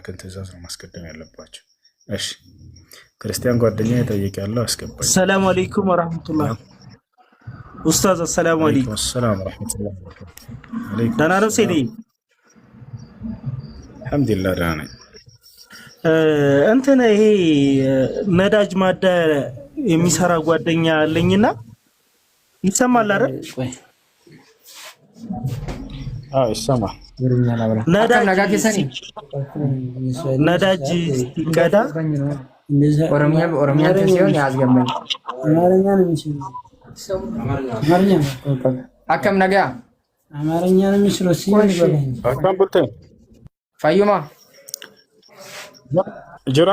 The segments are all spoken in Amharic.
የአምላክን ትእዛዝ ነው ማስቀደም ያለባቸው። እሺ ክርስቲያን ጓደኛ የጠየቅ ያለው አስገባኝ። ሰላም አለይኩም ወራህመቱላህ ኡስታዝ። ሰላም አለይኩም። ሰላም ወራህመቱላህ። ደህና ነው ሴዲ? አልሐምዱሊላህ ደህና ነኝ። እንትን ይሄ ነዳጅ ማዳ የሚሰራ ጓደኛ አለኝና ይሰማል አይደል? አዎ ይሰማል። ነዳጅ ሲቀዳ ኦሮሚያ ሲሆን ያዝገባኝ አከም ነገ አማርኛ ነው የሚችለው ፈዩማ ጅራ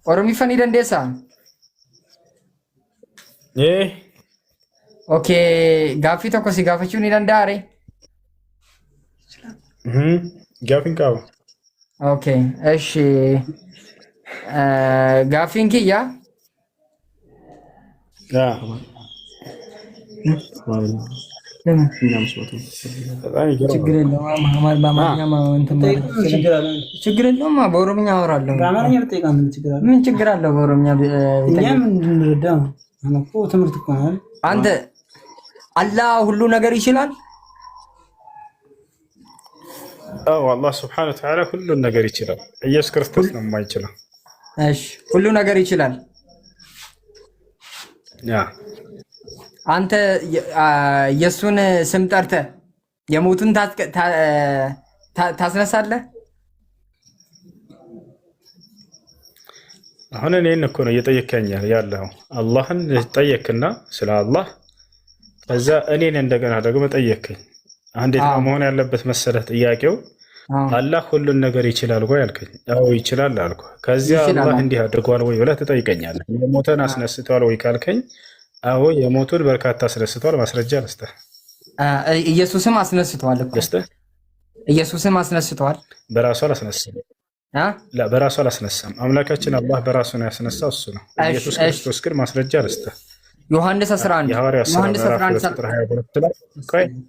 ኦሮሚ ፈኒ ደንዴሳ ኦኬ ጋፊ ተኮ ሲጋፈቹ ኒ ደንዳሬ ጋፊን ቃው ኦኬ እሺ ጋፊን ኪያ ችግር የለውም። በኦሮምኛ አወራለሁ። ምን ችግር አለው? በኦሮምኛ አንተ አላህ ሁሉ ነገር ይችላል። አላህ ስብሐነሁ ወተዓላ ሁሉን ነገር ይችላል። ኢየሱስ ክርስቶስ ነው የማይችለው። እሺ ሁሉ ነገር ይችላል። አንተ የሱን ስም ጠርተህ የሞቱን ታስነሳለህ? አሁን እኔን እኮ ነው እየጠየከኝ ያለው። አላህን ጠየክና ስለ አላህ ከዛ እኔን እንደገና ደግሞ ጠየከኝ። እንዴት ነው መሆን ያለበት መሰለህ ጥያቄው? አላህ ሁሉን ነገር ይችላል ወይ አልከኝ። አዎ ይችላል አልኩ። ከዚያ አላህ እንዲህ አድርጓል ወይ ብለህ ትጠይቀኛለህ። የሞተን አስነስቷል ወይ ካልከኝ አዎ የሞቱን በርካታ አስነስቷል። ማስረጃ ልስጥህ። ኢየሱስም አስነስቷል እኮ ኢየሱስም አስነስቷል። በራሱ አላስነሳም። በራሱ አላስነሳም። አምላካችን አላህ በራሱ ነው ያስነሳው፣ እሱ ነው። ኢየሱስ ክርስቶስ ግን ማስረጃ ልስጥህ። ዮሐንስ 11 ዮሐንስ 11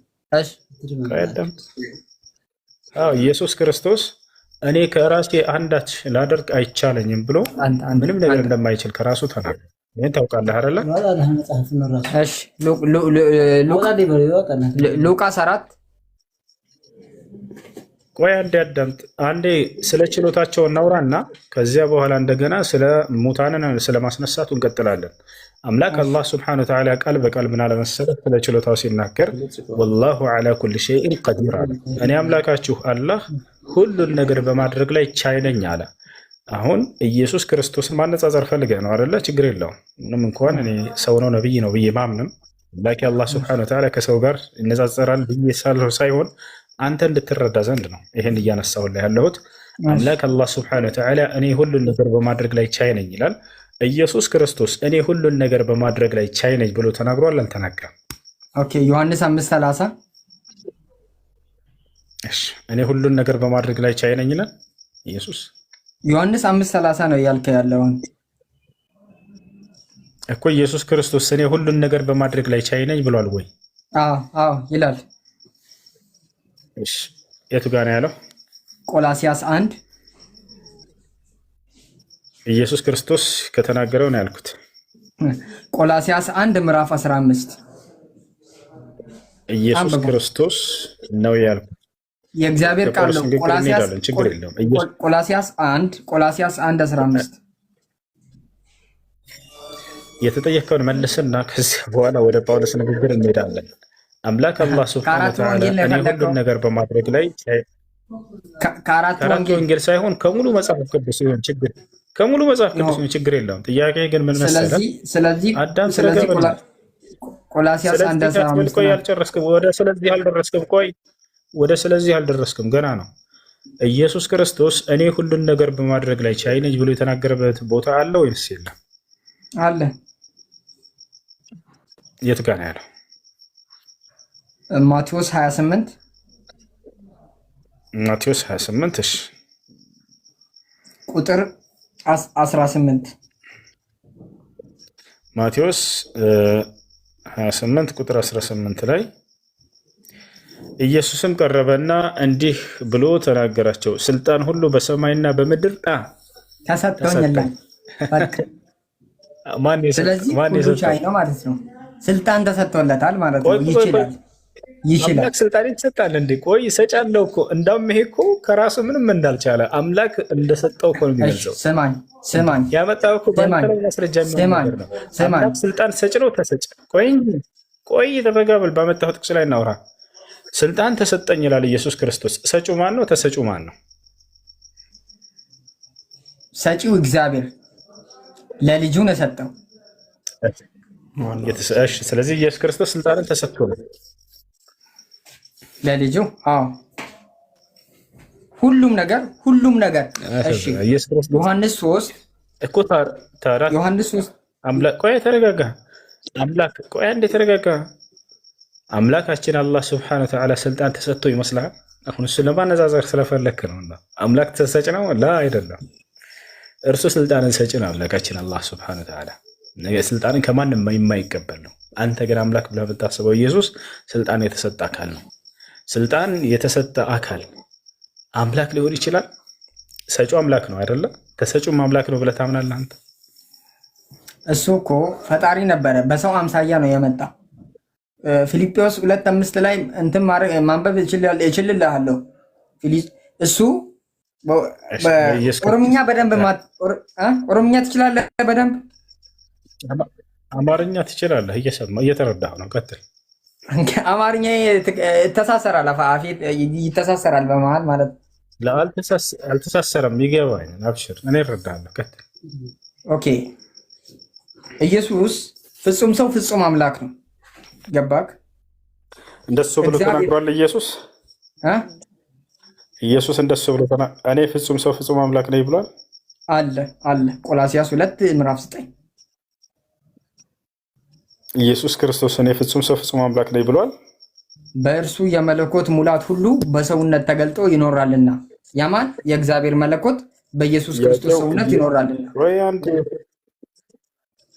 ኢየሱስ ክርስቶስ እኔ ከራሴ አንዳች ላደርግ አይቻለኝም ብሎ ምንም ነገር እንደማይችል ከራሱ ተናግሯል። ይሄን ታውቃለህ አይደለ? እሺ ሉቃስ 4 ቆይ አንዴ አዳምጥ። አንዴ ስለ ችሎታቸው እናውራና ከዚያ በኋላ እንደገና ስለ ሙታንን ስለማስነሳቱ እንቀጥላለን። አምላክ አላህ ሱብሓነሁ ወተዓላ ቃል በቃል ምን አለ መሰለህ ስለ ችሎታው ሲናገር ወላሁ ዐላ ኩሊ ሸይኢን ቀዲር አለ። እኔ አምላካችሁ አላህ ሁሉን ነገር በማድረግ ላይ ቻይ ነኝ አለ። አሁን ኢየሱስ ክርስቶስን ማነጻጸር ፈልገህ ነው አይደለ? ችግር የለውም። ምንም እንኳን እኔ ሰው ነው ነብይ ነው ብዬ ማምንም ላኪ አላህ ሱብሓነሁ ወተዓላ ከሰው ጋር ይነጻጸራል ብዬ ሳይሆን አንተ እንድትረዳ ዘንድ ነው ይሄን እያነሳሁልህ ያለሁት። አምላክ አላህ ሱብሓነሁ ወተዓላ እኔ ሁሉን ነገር በማድረግ ላይ ቻይ ነኝ ይላል። ኢየሱስ ክርስቶስ እኔ ሁሉን ነገር በማድረግ ላይ ቻይ ነኝ ብሎ ተናግሯል አልተናገረም? ኦኬ ዮሐንስ 5:30 እሺ እኔ ሁሉን ነገር በማድረግ ላይ ቻይ ነኝ ይላል ኢየሱስ። ዮሐንስ 5:30 ነው ያልከው ያለውን እኮ ኢየሱስ ክርስቶስ እኔ ሁሉን ነገር በማድረግ ላይ ቻይ ነኝ ብሏል ወይ? አዎ ይላል። እሺ የቱ ጋር ነው ያለው? ቆላሲያስ 1 ኢየሱስ ክርስቶስ ከተናገረው ነው ያልኩት። ቆላሲያስ 1 ምዕራፍ 15 ኢየሱስ ክርስቶስ ነው ያልኩት። የእግዚአብሔር ቃል ነው። ቆላሲያስ 1:15 የተጠየቀውን መልስና ከዚህ በኋላ ወደ ጳውሎስ ንግግር እንሄዳለን። አምላክ አላህ ሱብሓነሁ ወተዓላ እኔ ሁሉን ነገር በማድረግ ላይ ከአራት ወንጌል ሳይሆን ከሙሉ መጽሐፍ ቅዱስ ይሁን ችግር ከሙሉ መጽሐፍ ቅዱስ ይሁን ችግር የለውም። ጥያቄ ግን ምን መሰለህ? ስለዚህ ቆላሲያስ 1:15 ቆይ አልጨረስክም። ወደ ስለዚህ አልደረስክም ገና ነው። ኢየሱስ ክርስቶስ እኔ ሁሉን ነገር በማድረግ ላይ ቻይ ነኝ ብሎ የተናገረበት ቦታ አለ ወይስ የለም? አለ። የት ጋር ነው ያለው? ማቴዎስ 28 ማቴዎስ 28 እሺ ቁጥር 18 ማቴዎስ 28 ቁጥር 18 ላይ ኢየሱስም ቀረበና እንዲህ ብሎ ተናገራቸው፣ ስልጣን ሁሉ በሰማይና በምድር ተሰጥቶኛል። ስለዚህ ሁሉ ቻይ ነው ማለት ነው። ስልጣን ተሰጥቶለታል ማለት ነው። ይችላል። አምላክ ስልጣን ይሰጣል እንዴ? ቆይ ሰጫለው እኮ እንዳውም ይሄ እኮ ከራሱ ምንም እንዳልቻለ አምላክ እንደሰጠው እኮ ነው የሚገልጸው። ስማኝ ያመጣው እኮ ባንተ ማስረጃ የሚሆን ነው። አምላክ ስልጣን ሰጭ ነው ተሰጭ። ቆይ ተረጋበል። ባመጣው ጥቅስ ላይ እናውራ። ስልጣን ተሰጠኝ ይላል ኢየሱስ ክርስቶስ። ሰጪው ማን ነው? ተሰጪው ማን ነው? ሰጪው እግዚአብሔር ለልጁ ነው የሰጠው። ስለዚህ ኢየሱስ ክርስቶስ ስልጣንን ተሰጥቶ ነው ለልጁ። አዎ ሁሉም ነገር። እሺ ዮሐንስ 3 እኮ ታራ ዮሐንስ 3 አምላክ ቆይ ተረጋጋ። አምላክ ቆይ አንዴ ተረጋጋ። አምላካችን አላህ ሱብሓነሁ ወተዓላ ስልጣን ተሰጥቶ ይመስላል? አሁን እሱ ለማነጻጸር ስለፈለክ ነው። አምላክ ተሰጭ ነው? ላ አይደለም። እርሱ ስልጣንን ሰጭ ነው። አምላካችን አላህ ሱብሓነሁ ወተዓላ ስልጣንን ከማንም የማይቀበል ነው። አንተ ግን አምላክ ብለህ የምታስበው ኢየሱስ ስልጣን የተሰጠ አካል ነው። ስልጣን የተሰጠ አካል አምላክ ሊሆን ይችላል? ሰጪው አምላክ ነው አይደለ? ተሰጪውም አምላክ ነው ብለህ ታምናለህ አንተ? እሱ እኮ ፈጣሪ ነበረ፣ በሰው አምሳያ ነው የመጣ። ፊልጵስዩስ 2:5 ላይ እንትን ማንበብ እችልልሃለሁ። እሱ ኦሮምኛ በደንብ ኦሮምኛ ትችላለህ? በደንብ አማርኛ ትችላለህ? እየተረዳህ ነው። ቀጥል። አማርኛ ይተሳሰራል፣ አፌ ይተሳሰራል በመሀል ማለት ነው። አልተሳሰረም። ይገባኝ። አብሽር፣ እኔ እረዳለሁ። ቀጥል። ኦኬ። ኢየሱስ ፍጹም ሰው ፍጹም አምላክ ነው። ገባክ? እንደሱ ብሎ ተናግሯል ኢየሱስ። ኢየሱስ እንደሱ ብሎ እኔ ፍጹም ሰው ፍጹም አምላክ ነኝ ብሏል። አለ ቆላስይስ 2:9 ኢየሱስ ክርስቶስ እኔ ፍጹም ሰው ፍጹም አምላክ ነኝ ብሏል። በእርሱ የመለኮት ሙላት ሁሉ በሰውነት ተገልጦ ይኖራልና። ያማን የእግዚአብሔር መለኮት በኢየሱስ ክርስቶስ ሰውነት ይኖራልና።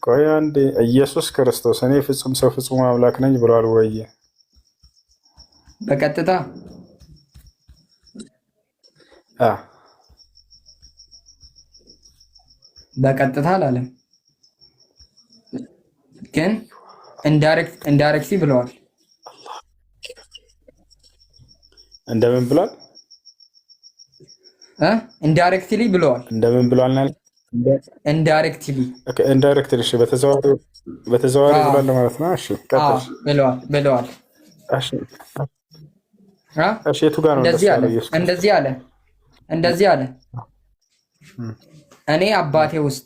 ቆይ አንዴ ኢየሱስ ክርስቶስ እኔ ፍጹም ሰው ፍጹም አምላክ ነኝ ብሏል ወይ? በቀጥታ አላለም፣ ግን ኢንዳይሬክትሊ ብለዋል። እንደምን ብሏል? ኢንዳይሬክትሊ ብለዋል። እንደምን ብሏል? ኢንዳይሬክትሊ እሺ፣ በተዘዋዋሪ ብሏል ማለት ነው። እሺ፣ ቀጥል። ብለዋል። እሺ፣ የቱ ጋር ነው? እንደዚህ አለ እኔ አባቴ ውስጥ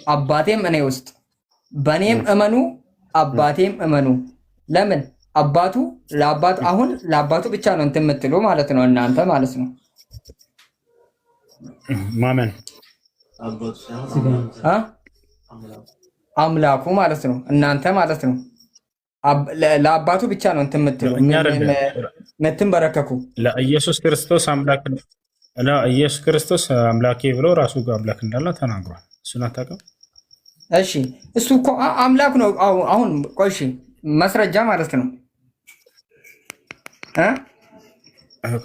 አባቴም እኔ ውስጥ፣ በእኔም እመኑ አባቴም እመኑ። ለምን አባቱ አሁን ለአባቱ ብቻ ነው እንትን የምትሉ ማለት ነው እናንተ ማለት ነው። ማመን አምላኩ ማለት ነው እናንተ ማለት ነው። ለአባቱ ብቻ ነው እንትን የምትሉ የምትንበረከኩ። ለኢየሱስ ክርስቶስ አምላክ ኢየሱስ ክርስቶስ አምላኬ ብሎ ራሱ ጋር አምላክ እንዳለው ተናግሯል። እሱን አታውቅም? እሺ እሱ እኮ አምላክ ነው። አሁን ቆይ መስረጃ ማለት ነው።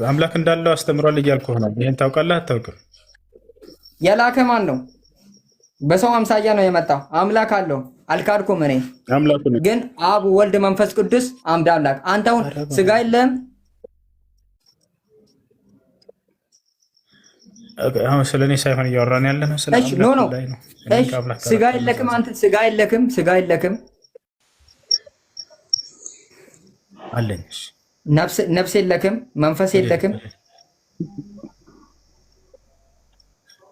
አምላክ እንዳለው አስተምሯል እያልኩህ ነው። ይሄን ታውቃለህ አታውቅም? የላከ ማን ነው? በሰው አምሳያ ነው የመጣው። አምላክ አለው አልካድኩም። እኔ ግን አብ ወልድ መንፈስ ቅዱስ አምድ አምላክ። አንተ አሁን ስጋ የለም። አሁን ስለኔ ሳይሆን እያወራን ያለ ነው። ስጋ የለክም። አንተ ስጋ የለክም አለኝ። ነፍስ የለክም፣ መንፈስ የለክም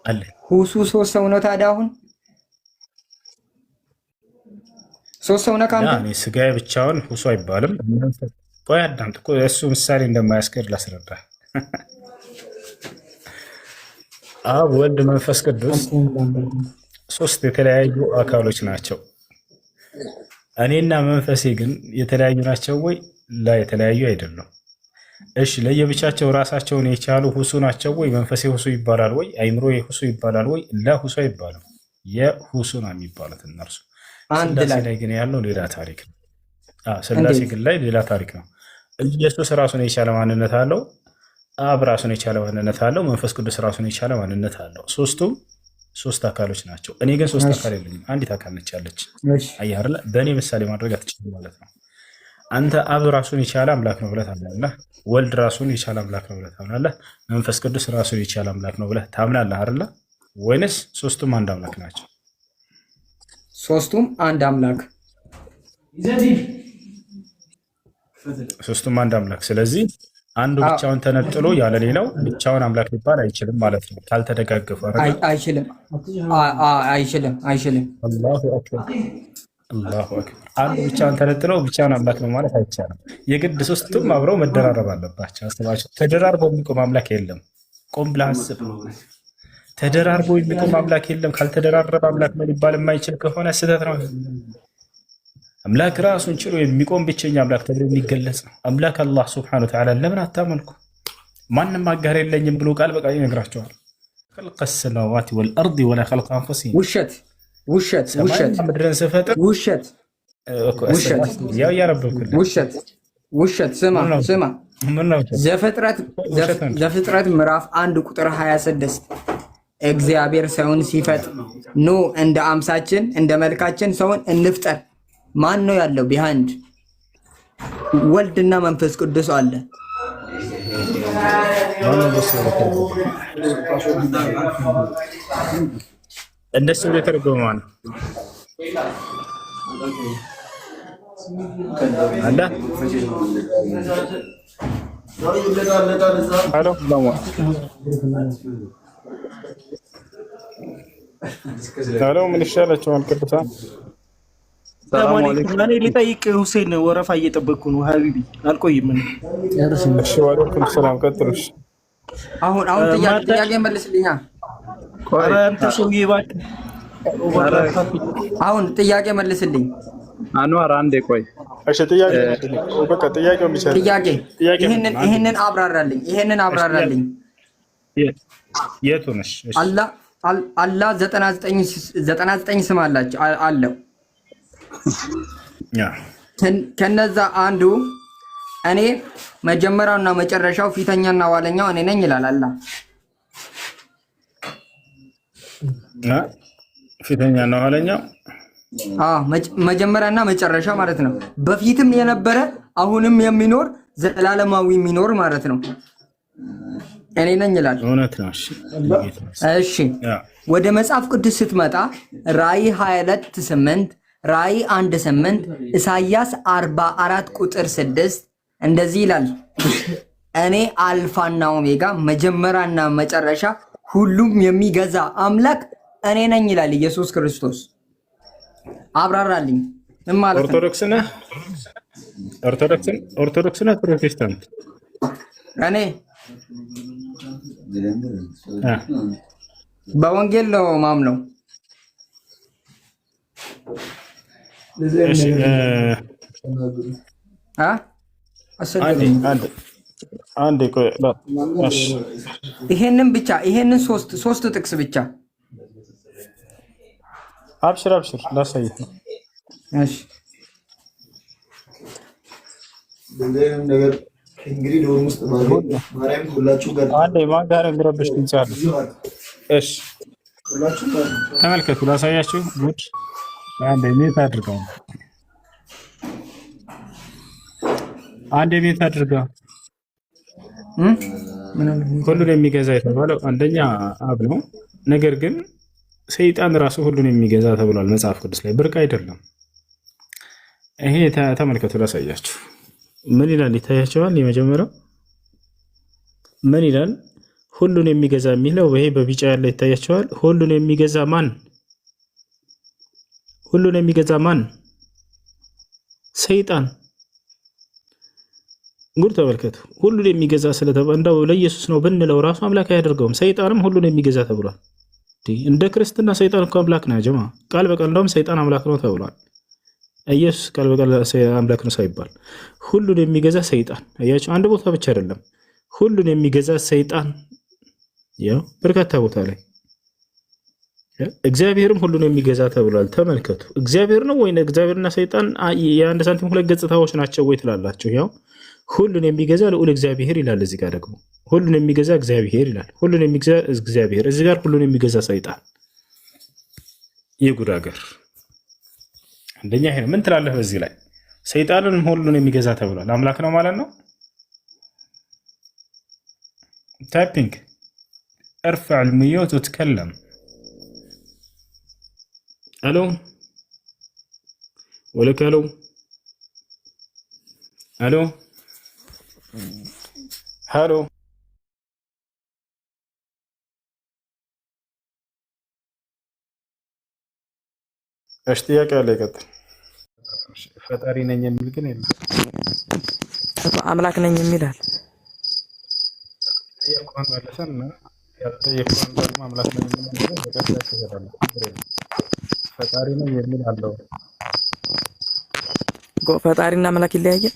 አለኝ። ሁሱ ሶስት ሰው ነው። ታዲያ አሁን ሶስት ሰው ነው ካንተ። እኔ ስጋዬ ብቻውን ሁሱ አይባልም። ቆይ አዳምጥ። እሱ ምሳሌ እንደማያስገድ ላስረዳ። አብ ወልድ መንፈስ ቅዱስ ሶስት የተለያዩ አካሎች ናቸው። እኔና መንፈሴ ግን የተለያዩ ናቸው ወይ? ላይ የተለያዩ አይደለም። እሺ ለየብቻቸው ራሳቸውን የቻሉ ሁሱ ናቸው ወይ? መንፈሴ ሁሱ ይባላል ወይ? አይምሮ ሁሱ ይባላል ወይ? ለሁሱ አይባልም። የሁሱ ነው የሚባሉት እነርሱ። ስላሴ ላይ ግን ያለው ሌላ ታሪክ ነው። ስላሴ ግን ላይ ሌላ ታሪክ ነው። ኢየሱስ ራሱን የቻለ ማንነት አለው። አብ ራሱን የቻለ ማንነት አለው። መንፈስ ቅዱስ ራሱን የቻለ ማንነት አለው። ሶስቱም ሶስት አካሎች ናቸው። እኔ ግን ሶስት አካል የለኝም፣ አንዲት አካል ነች ያለች። አየህ አይደለ? በእኔ ምሳሌ ማድረግ አትችልም ማለት ነው። አንተ አብ ራሱን የቻለ አምላክ ነው ብለህ ታምናለህ። ወልድ ራሱን የቻለ አምላክ ነው ብለህ ታምናለህ። መንፈስ ቅዱስ ራሱን የቻለ አምላክ ነው ብለህ ታምናለህ አይደለ? ወይንስ ሶስቱም አንድ አምላክ ናቸው? ሶስቱም አንድ አምላክ፣ ሶስቱም አንድ አምላክ። ስለዚህ አንዱ ብቻውን ተነጥሎ ያለ ሌላው ብቻውን አምላክ ሊባል አይችልም ማለት ነው። ካልተደጋገፉ አይችልም። አላሁ አክበር፣ አላሁ አክበር። አንዱ ብቻውን ተነጥሎ ብቻውን አምላክ ነው ማለት አይቻልም። የግድ ሶስቱም አብረው መደራረብ አለባቸው። አስባቸው። ተደራርቦ የሚቆም አምላክ የለም። ቆም ብለህ አስብ። ተደራርቦ የሚቆም አምላክ የለም። ካልተደራረበ አምላክ ነው ሊባል የማይችል ከሆነ ስህተት ነው። አምላክ ራሱን ችሎ የሚቆም ብቸኛ አምላክ ተብሎ የሚገለጽ ነው። አምላክ አላህ ሱብሓነሁ ወተዓላ ለምን አታመልኩ? ማንም አጋር የለኝም ብሎ ቃል በቃል ይነግራቸዋል። ኸልቀ ሰማዋቲ ወልአርዲ ወላ ኸልቀ አንፉሲሂም። ውሸት ምድርን ስፈጥር ያው እያነበብኩልህ ውሸት። ስማ ዘፍጥረት ምዕራፍ 1 ቁጥር 26 እግዚአብሔር ሰውን ሲፈጥር ኑ እንደ አምሳችን እንደ መልካችን ሰውን እንፍጠር። ማን ነው ያለው? ቢሃንድ ወልድና መንፈስ ቅዱስ አለ። እንደሱ የተረጎመው ነው አለ። ሄሎ ምን ይሻላችኋል ቅዱሳን? እኔ ሊጠይቅ ሁሴን ወረፋ እየጠበቅኩ ነው። ሀቢቢ አልቆይም። እሺ ዋለይኩም ሰላም። ቀጥሉሽ። አሁን ጥያቄ መልስልኛ። አንተ ሰውዬ እባክህ አሁን ጥያቄ መልስልኝ። አንዋር አንዴ ቆይ። እሺ ጥያቄ በቃ ጥያቄው የሚሰጥ ይሄንን አብራራልኝ። የቱ ነሽ? አላህ 99 ስም አለው። ከነዛ አንዱ እኔ መጀመሪያውና መጨረሻው ፊተኛና ኋለኛው እኔ ነኝ ይላል አላህ። ፊተኛና ኋለኛው መጀመሪያና መጨረሻ ማለት ነው። በፊትም የነበረ አሁንም የሚኖር ዘላለማዊ የሚኖር ማለት ነው። እኔ ነኝ ይላል። እውነት ነው። እሺ ወደ መጽሐፍ ቅዱስ ስትመጣ ራእይ 22:8 ራእይ 1:8 ኢሳይያስ 44 ቁጥር 6 እንደዚህ ይላል፣ እኔ አልፋና ኦሜጋ መጀመሪያና መጨረሻ ሁሉም የሚገዛ አምላክ እኔ ነኝ ይላል ኢየሱስ ክርስቶስ። አብራራልኝ። ምን ማለት ነው? ኦርቶዶክስ ነህ ፕሮቴስታንት? እኔ በወንጌል ነው ማምነው። ይሄንን ሶስት ጥቅስ ብቻ አብሽር ላሳይህ። እሺ እንግዲህ ዶርም ውስጥ ማርያም ሁላችሁ ጋር አንዴ ማን ጋር የሚረብሽ ድምጽ አለ? እሺ ተመልከቱ፣ ላሳያችሁ። ጉድ አንዴ ሜት አድርገው፣ ሁሉን የሚገዛ የተባለው አንደኛ አብ ነው። ነገር ግን ሰይጣን ራሱ ሁሉን የሚገዛ ተብሏል መጽሐፍ ቅዱስ ላይ። ብርቅ አይደለም ይሄ። ተመልከቱ፣ ላሳያችሁ። ምን ይላል? ይታያቸዋል። የመጀመሪያው ምን ይላል? ሁሉን የሚገዛ የሚለው ይሄ በቢጫ ያለ ይታያቸዋል። ሁሉን የሚገዛ ማን? ሰይጣን። ጉድ ተመልከቱ። ሁሉን የሚገዛ ስለተባለ እንደው ለኢየሱስ ነው ብንለው ራሱ አምላክ አያደርገውም። ሰይጣንም ሁሉን የሚገዛ ተብሏል። እንደ ክርስትና ሰይጣን እኮ አምላክ ነው ጀማ። ቃል በቃል እንደውም ሰይጣን አምላክ ነው ተብሏል። ኢየሱስ ቃል በቃል አምላክ ነው ሳይባል ሁሉን የሚገዛ ሰይጣን። አያችሁ፣ አንድ ቦታ ብቻ አይደለም፣ ሁሉን የሚገዛ ሰይጣን ያው በርካታ ቦታ ላይ። እግዚአብሔርም ሁሉን የሚገዛ ተብሏል። ተመልከቱ። እግዚአብሔር ነው ወይ? እግዚአብሔርና ሰይጣን የአንድ ሳንቲም ሁለት ገጽታዎች ናቸው ወይ ትላላችሁ? ያው ሁሉን የሚገዛ ልዑል እግዚአብሔር ይላል። እዚህ ጋር ደግሞ ሁሉን የሚገዛ እግዚአብሔር ይላል። ሁሉን የሚገዛ እግዚአብሔር፣ እዚህ ጋር ሁሉን የሚገዛ ሰይጣን። የጉድ ሀገር አንደኛ ይሄ ነው። ምን ትላለህ በዚህ ላይ? ሰይጣንን ሁሉን የሚገዛ ተብሏል። አምላክ ነው ማለት ነው። ታይፒንግ ارفع الميوت وتكلم. الو ولك الو الو هالو ايش ጥያቄ አለ? ይቀጥል። ፈጣሪ ነኝ የሚል ግን የለም። አምላክ ነኝ የሚላል የኳን መለሰና ያልጠየቀውን ደግሞ አምላክ ነኝ የሚል በቀጥታ ይገባል። ፈጣሪ ነኝ የሚል አለው። ፈጣሪና አምላክ ይለያያል።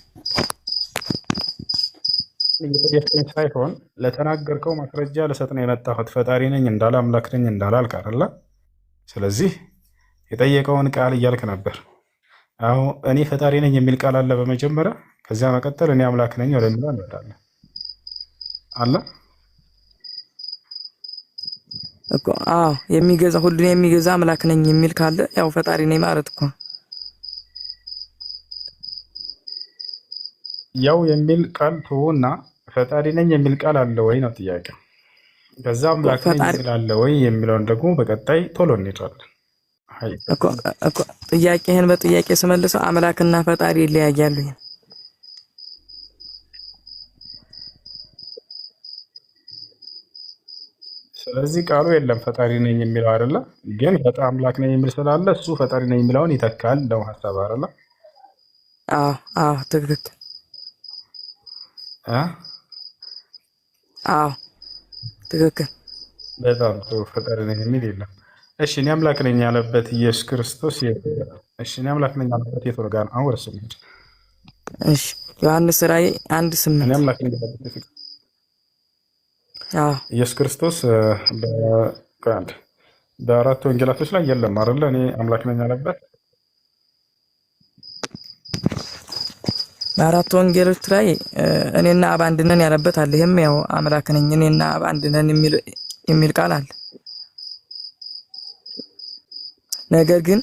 የጠየቀኝ ሳይሆን ለተናገርከው ማስረጃ ልሰጥ ነው የመጣሁት። ፈጣሪ ነኝ እንዳለ አምላክ ነኝ እንዳለ አልቀረላ። ስለዚህ የጠየቀውን ቃል እያልክ ነበር። አሁን እኔ ፈጣሪ ነኝ የሚል ቃል አለ በመጀመሪያ። ከዚያ መቀጠል እኔ አምላክ ነኝ ወደሚለው እንሄዳለን አለ እኮ። አዎ የሚገዛ ሁሉን የሚገዛ አምላክ ነኝ የሚል ካለ ያው ፈጣሪ ነኝ ማለት እኮ። ያው የሚል ቃል ተውና ፈጣሪ ነኝ የሚል ቃል አለ ወይ ነው ጥያቄ። ከዛ አምላክ ነኝ የሚል አለ ወይ የሚለውን ደግሞ በቀጣይ ቶሎ እንሄዳለን እኮ። ጥያቄህን በጥያቄ ስመልሰው አምላክና ፈጣሪ ይለያያሉ። ስለዚህ ቃሉ የለም ፈጣሪ ነኝ የሚለው አይደለ? ግን በጣም አምላክ ነኝ የሚል ስላለ እሱ ፈጣሪ ነኝ የሚለውን ይተካል ነው ሐሳብ አይደለ? አዎ ትክክል። ትክክል። በጣም ጥሩ። ፈጣሪ ነኝ የሚል የለም። እሺ እኔ አምላክ ነኝ ያለበት ኢየሱስ ክርስቶስ እሺ እኔ አምላክ ነኝ ያለበት የት ወርጋ ነው? አሁን ወርስ ነው። እሺ ዮሐንስ ራእይ 1:8 እኔ አምላክ ነኝ ያለበት ኢየሱስ ክርስቶስ በአራት ወንጌላቶች ላይ የለም አይደለ? እኔ አምላክ ነኝ ያለበት በአራት ወንጌሎች ላይ እኔና አብ አንድ ነን ያለበት አለ። ይሄም ያው አምላክ ነኝ እኔና አብ አንድ ነን የሚል ቃል አለ። ነገር ግን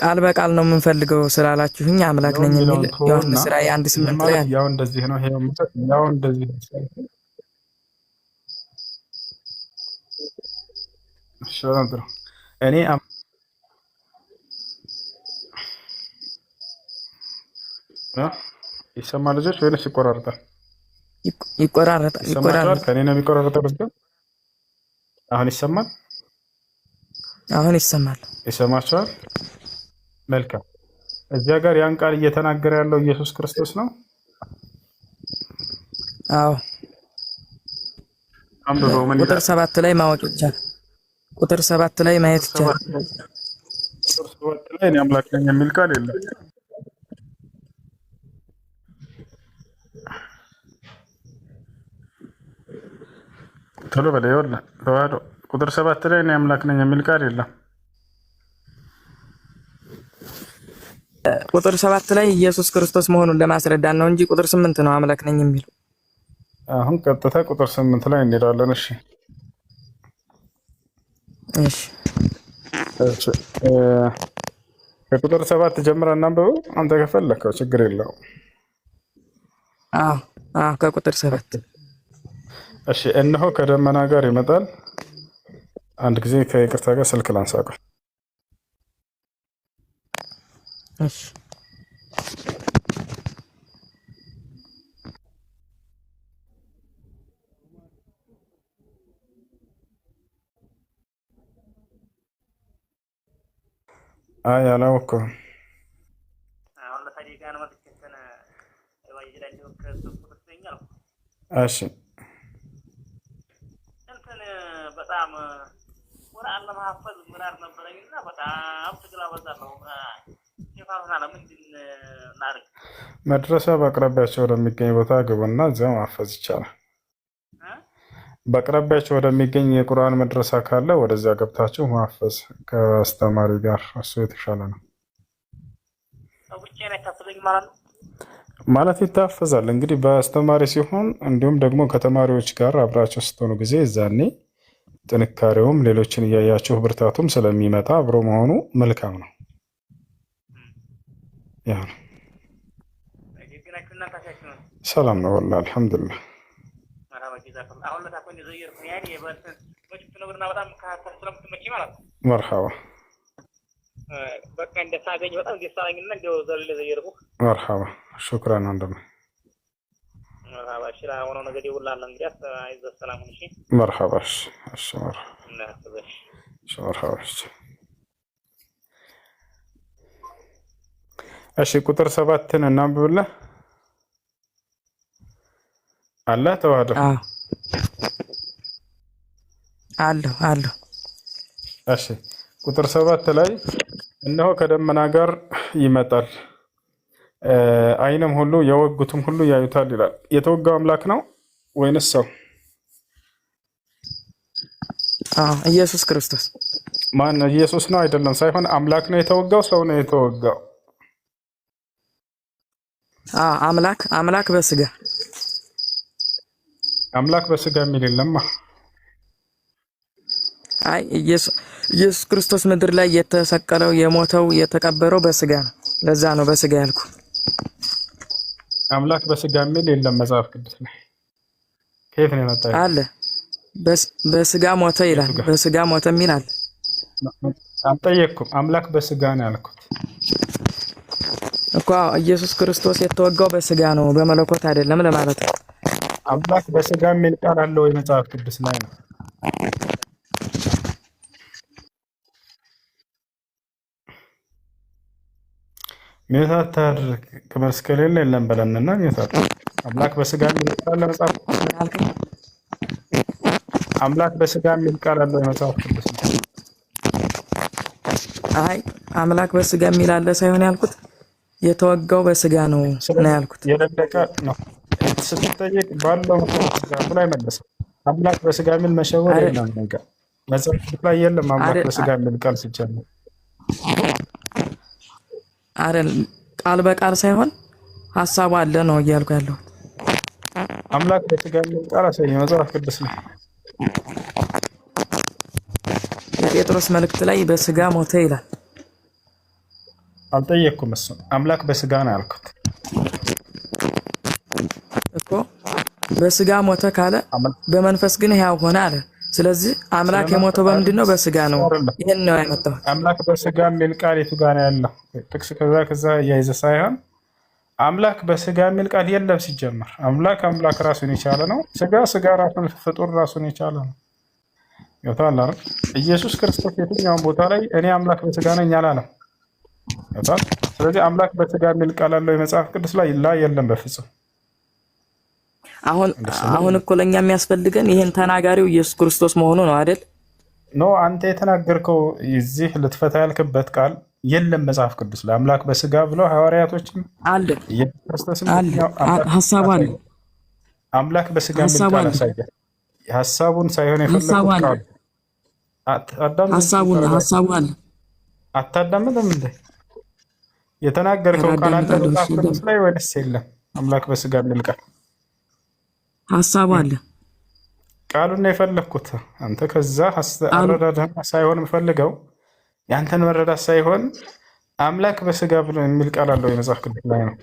ቃል በቃል ነው የምንፈልገው ስላላችሁኝ አምላክ ነኝ የሚል ዮሐንስ ራእይ 1:8 ላይ አለ። ያው እንደዚህ ነው። ያው እንደዚህ እኔ ይሰማ ልጆች ወይስ ይቆራረጣል? ይቆራረጣል። ከኔ ነው የሚቆራረጠው። አሁን ይሰማል? አሁን ይሰማል። ይሰማችኋል? መልካም። እዚያ ጋር ያን ቃል እየተናገረ ያለው ኢየሱስ ክርስቶስ ነው። አዎ ቁጥር 7 ላይ ማወቅ ይቻላል። ቁጥር 7 ላይ ማየት ይቻላል። ቁጥር 7 ላይ እኔ አምላክ ነኝ የሚል ቃል የለም። ቶሎ በላይ ወላ ተዋዶ ቁጥር 7 ላይ እኔ አምላክ ነኝ የሚል ቃል የለም። ቁጥር 7 ላይ ኢየሱስ ክርስቶስ መሆኑን ለማስረዳት ነው እንጂ ቁጥር 8 ነው አምላክ ነኝ የሚለው። አሁን ቀጥታ ቁጥር 8 ላይ እንሄዳለን። እሺ ከቁጥር 7 ጀምረን እናንብበው። አንተ ከፈለከው ችግር የለውም። ከቁጥር 7 እሺ። እነሆ ከደመና ጋር ይመጣል። አንድ ጊዜ ከይቅርታ ጋር ስልክ ላንሳቆ። እሺ አላወኩም። እሺ በጣም ቁርአን ለማሐፈዝ ምራር ነበረኝና በጣም ትግል አበዛለሁ። መድረሳ በአቅራቢያቸው ወደሚገኝ ቦታ ግቡና እዚያው ማሐፈዝ ይቻላል። በአቅራቢያቸው ወደሚገኝ የቁርአን መድረሳ ካለ ወደዚያ ገብታችሁ ማሐፈዝ ከአስተማሪ ጋር እሱ የተሻለ ነው። ማለት ይታፈዛል እንግዲህ በአስተማሪ ሲሆን እንዲሁም ደግሞ ከተማሪዎች ጋር አብራቸው ስትሆኑ ጊዜ እዛኔ ጥንካሬውም ሌሎችን እያያችሁ ብርታቱም ስለሚመጣ አብሮ መሆኑ መልካም ነው። ያ ነው። ሰላም ነው ወላሂ አልሐምዱሊላህ። መርሐባ መርሐባ ሹክራን ወንድሜ መርሐባ እሺ መርሐባ እሺ ቁጥር 7ን እናንብብልህ። አላህ ተዋህዶ አለሁ እሺ ቁጥር 7 ላይ እነሆ ከደመና ጋር ይመጣል ዓይንም ሁሉ የወጉትም ሁሉ ያዩታል ይላል። የተወጋው አምላክ ነው ወይንስ ሰው? ኢየሱስ ክርስቶስ። ማን ነው? ኢየሱስ ነው አይደለም፣ ሳይሆን አምላክ ነው የተወጋው፣ ሰው ነው የተወጋው? አምላክ በስጋ አምላክ በስጋ የሚል የለማ። አይ ኢየሱስ ክርስቶስ ምድር ላይ የተሰቀለው የሞተው የተቀበረው በስጋ ነው። ለዛ ነው በስጋ ያልኩ። አምላክ በስጋ የሚል የለም መጽሐፍ ቅዱስ ላይ። ከየት ነው የመጣው? አለ በስጋ ሞተ ይላል። በስጋ ሞተ የሚል አለ። አልጠየቅኩም። አምላክ በስጋ ነው ያልኩት እኮ። ኢየሱስ ክርስቶስ የተወጋው በስጋ ነው በመለኮት አይደለም ለማለት ነው። አምላክ በስጋ የሚል ቃል አለ ወይ መጽሐፍ ቅዱስ ላይ ነው? ሚውታት ታድርግ ከመልስ ከሌለ የለም በለንና ሚውታት። አምላክ በስጋ የሚል ቃል ለመጽሐፍ አምላክ በስጋ የሚል ቃል አለ ወይ መጽሐፍ ቅዱስ ላይ? አይ አምላክ በስጋ የሚል አለ ሳይሆን ያልኩት የተወጋው በስጋ ነው ያልኩት። የደቀ ነው ስትጠይቅ ባለው መጽሐፍ ላይ መለሰ። አምላክ በስጋ የሚል መሸወር የለም ነገር መጽሐፍ ቅዱስ ላይ የለም። አምላክ በስጋ የሚል ቃል ሲጀምር አይደል ቃል በቃል ሳይሆን ሐሳቡ አለ ነው እያልኩ ያለው። አምላክ በስጋ የሚል ቃል አሳየኝ መጽሐፍ ቅዱስ ላይ። ጴጥሮስ መልእክት ላይ በስጋ ሞተ ይላል። አልጠየቅኩም። እሱ አምላክ በስጋ ነው ያልኩት እኮ። በስጋ ሞተ ካለ በመንፈስ ግን ሕያው ሆነ አለ። ስለዚህ አምላክ የሞተው በምንድን ነው? በስጋ ነው። ይሄን ነው ያመጣው። አምላክ በስጋ የሚል ቃል የቱ ጋር ነው ያለው? ጥቅስ ከዛ እያይዘ ሳይሆን አምላክ በስጋ የሚል ቃል የለም ሲጀመር። አምላክ ራሱን የቻለ ነው። ስጋ ራሱን ፍጡር ራሱን የቻለ ነው። ይወጣል አይደል? ኢየሱስ ክርስቶስ የትኛውን ቦታ ላይ እኔ አምላክ በስጋ ነኝ አላለም። ይወጣል። ስለዚህ አምላክ በስጋ የሚል ቃል አለው የመጽሐፍ ቅዱስ ላይ የለም በፍጹም። አሁን እኮ ለኛ የሚያስፈልገን ይሄን ተናጋሪው ኢየሱስ ክርስቶስ መሆኑ ነው አይደል? አንተ የተናገርከው እዚህ ልትፈታ ያልክበት ቃል የለም መጽሐፍ ቅዱስ ላይ አምላክ በስጋ ብለው ሐዋርያቶችም አለ ኢየሱስ ክርስቶስም ሐሳቡ አለ። አምላክ በስጋ የሚል ቃል አሳየ። ሐሳቡን ሳይሆን የፈለኩት ቃል ሐሳቡ አለ። አታዳምጥም እንዴ? የተናገርከው ቃል አለ መጽሐፍ ቅዱስ ላይ ወይስ የለም? አምላክ በስጋ የሚል ቃል ሐሳቡ አለ። ቃሉን ነው የፈለኩት። አንተ ከዛ አረዳድህን ሳይሆን የምፈልገው ያንተን መረዳት ሳይሆን አምላክ በስጋ ብሎ የሚል ቃል አለው የመጽሐፍ ቅዱስ ላይ ነው።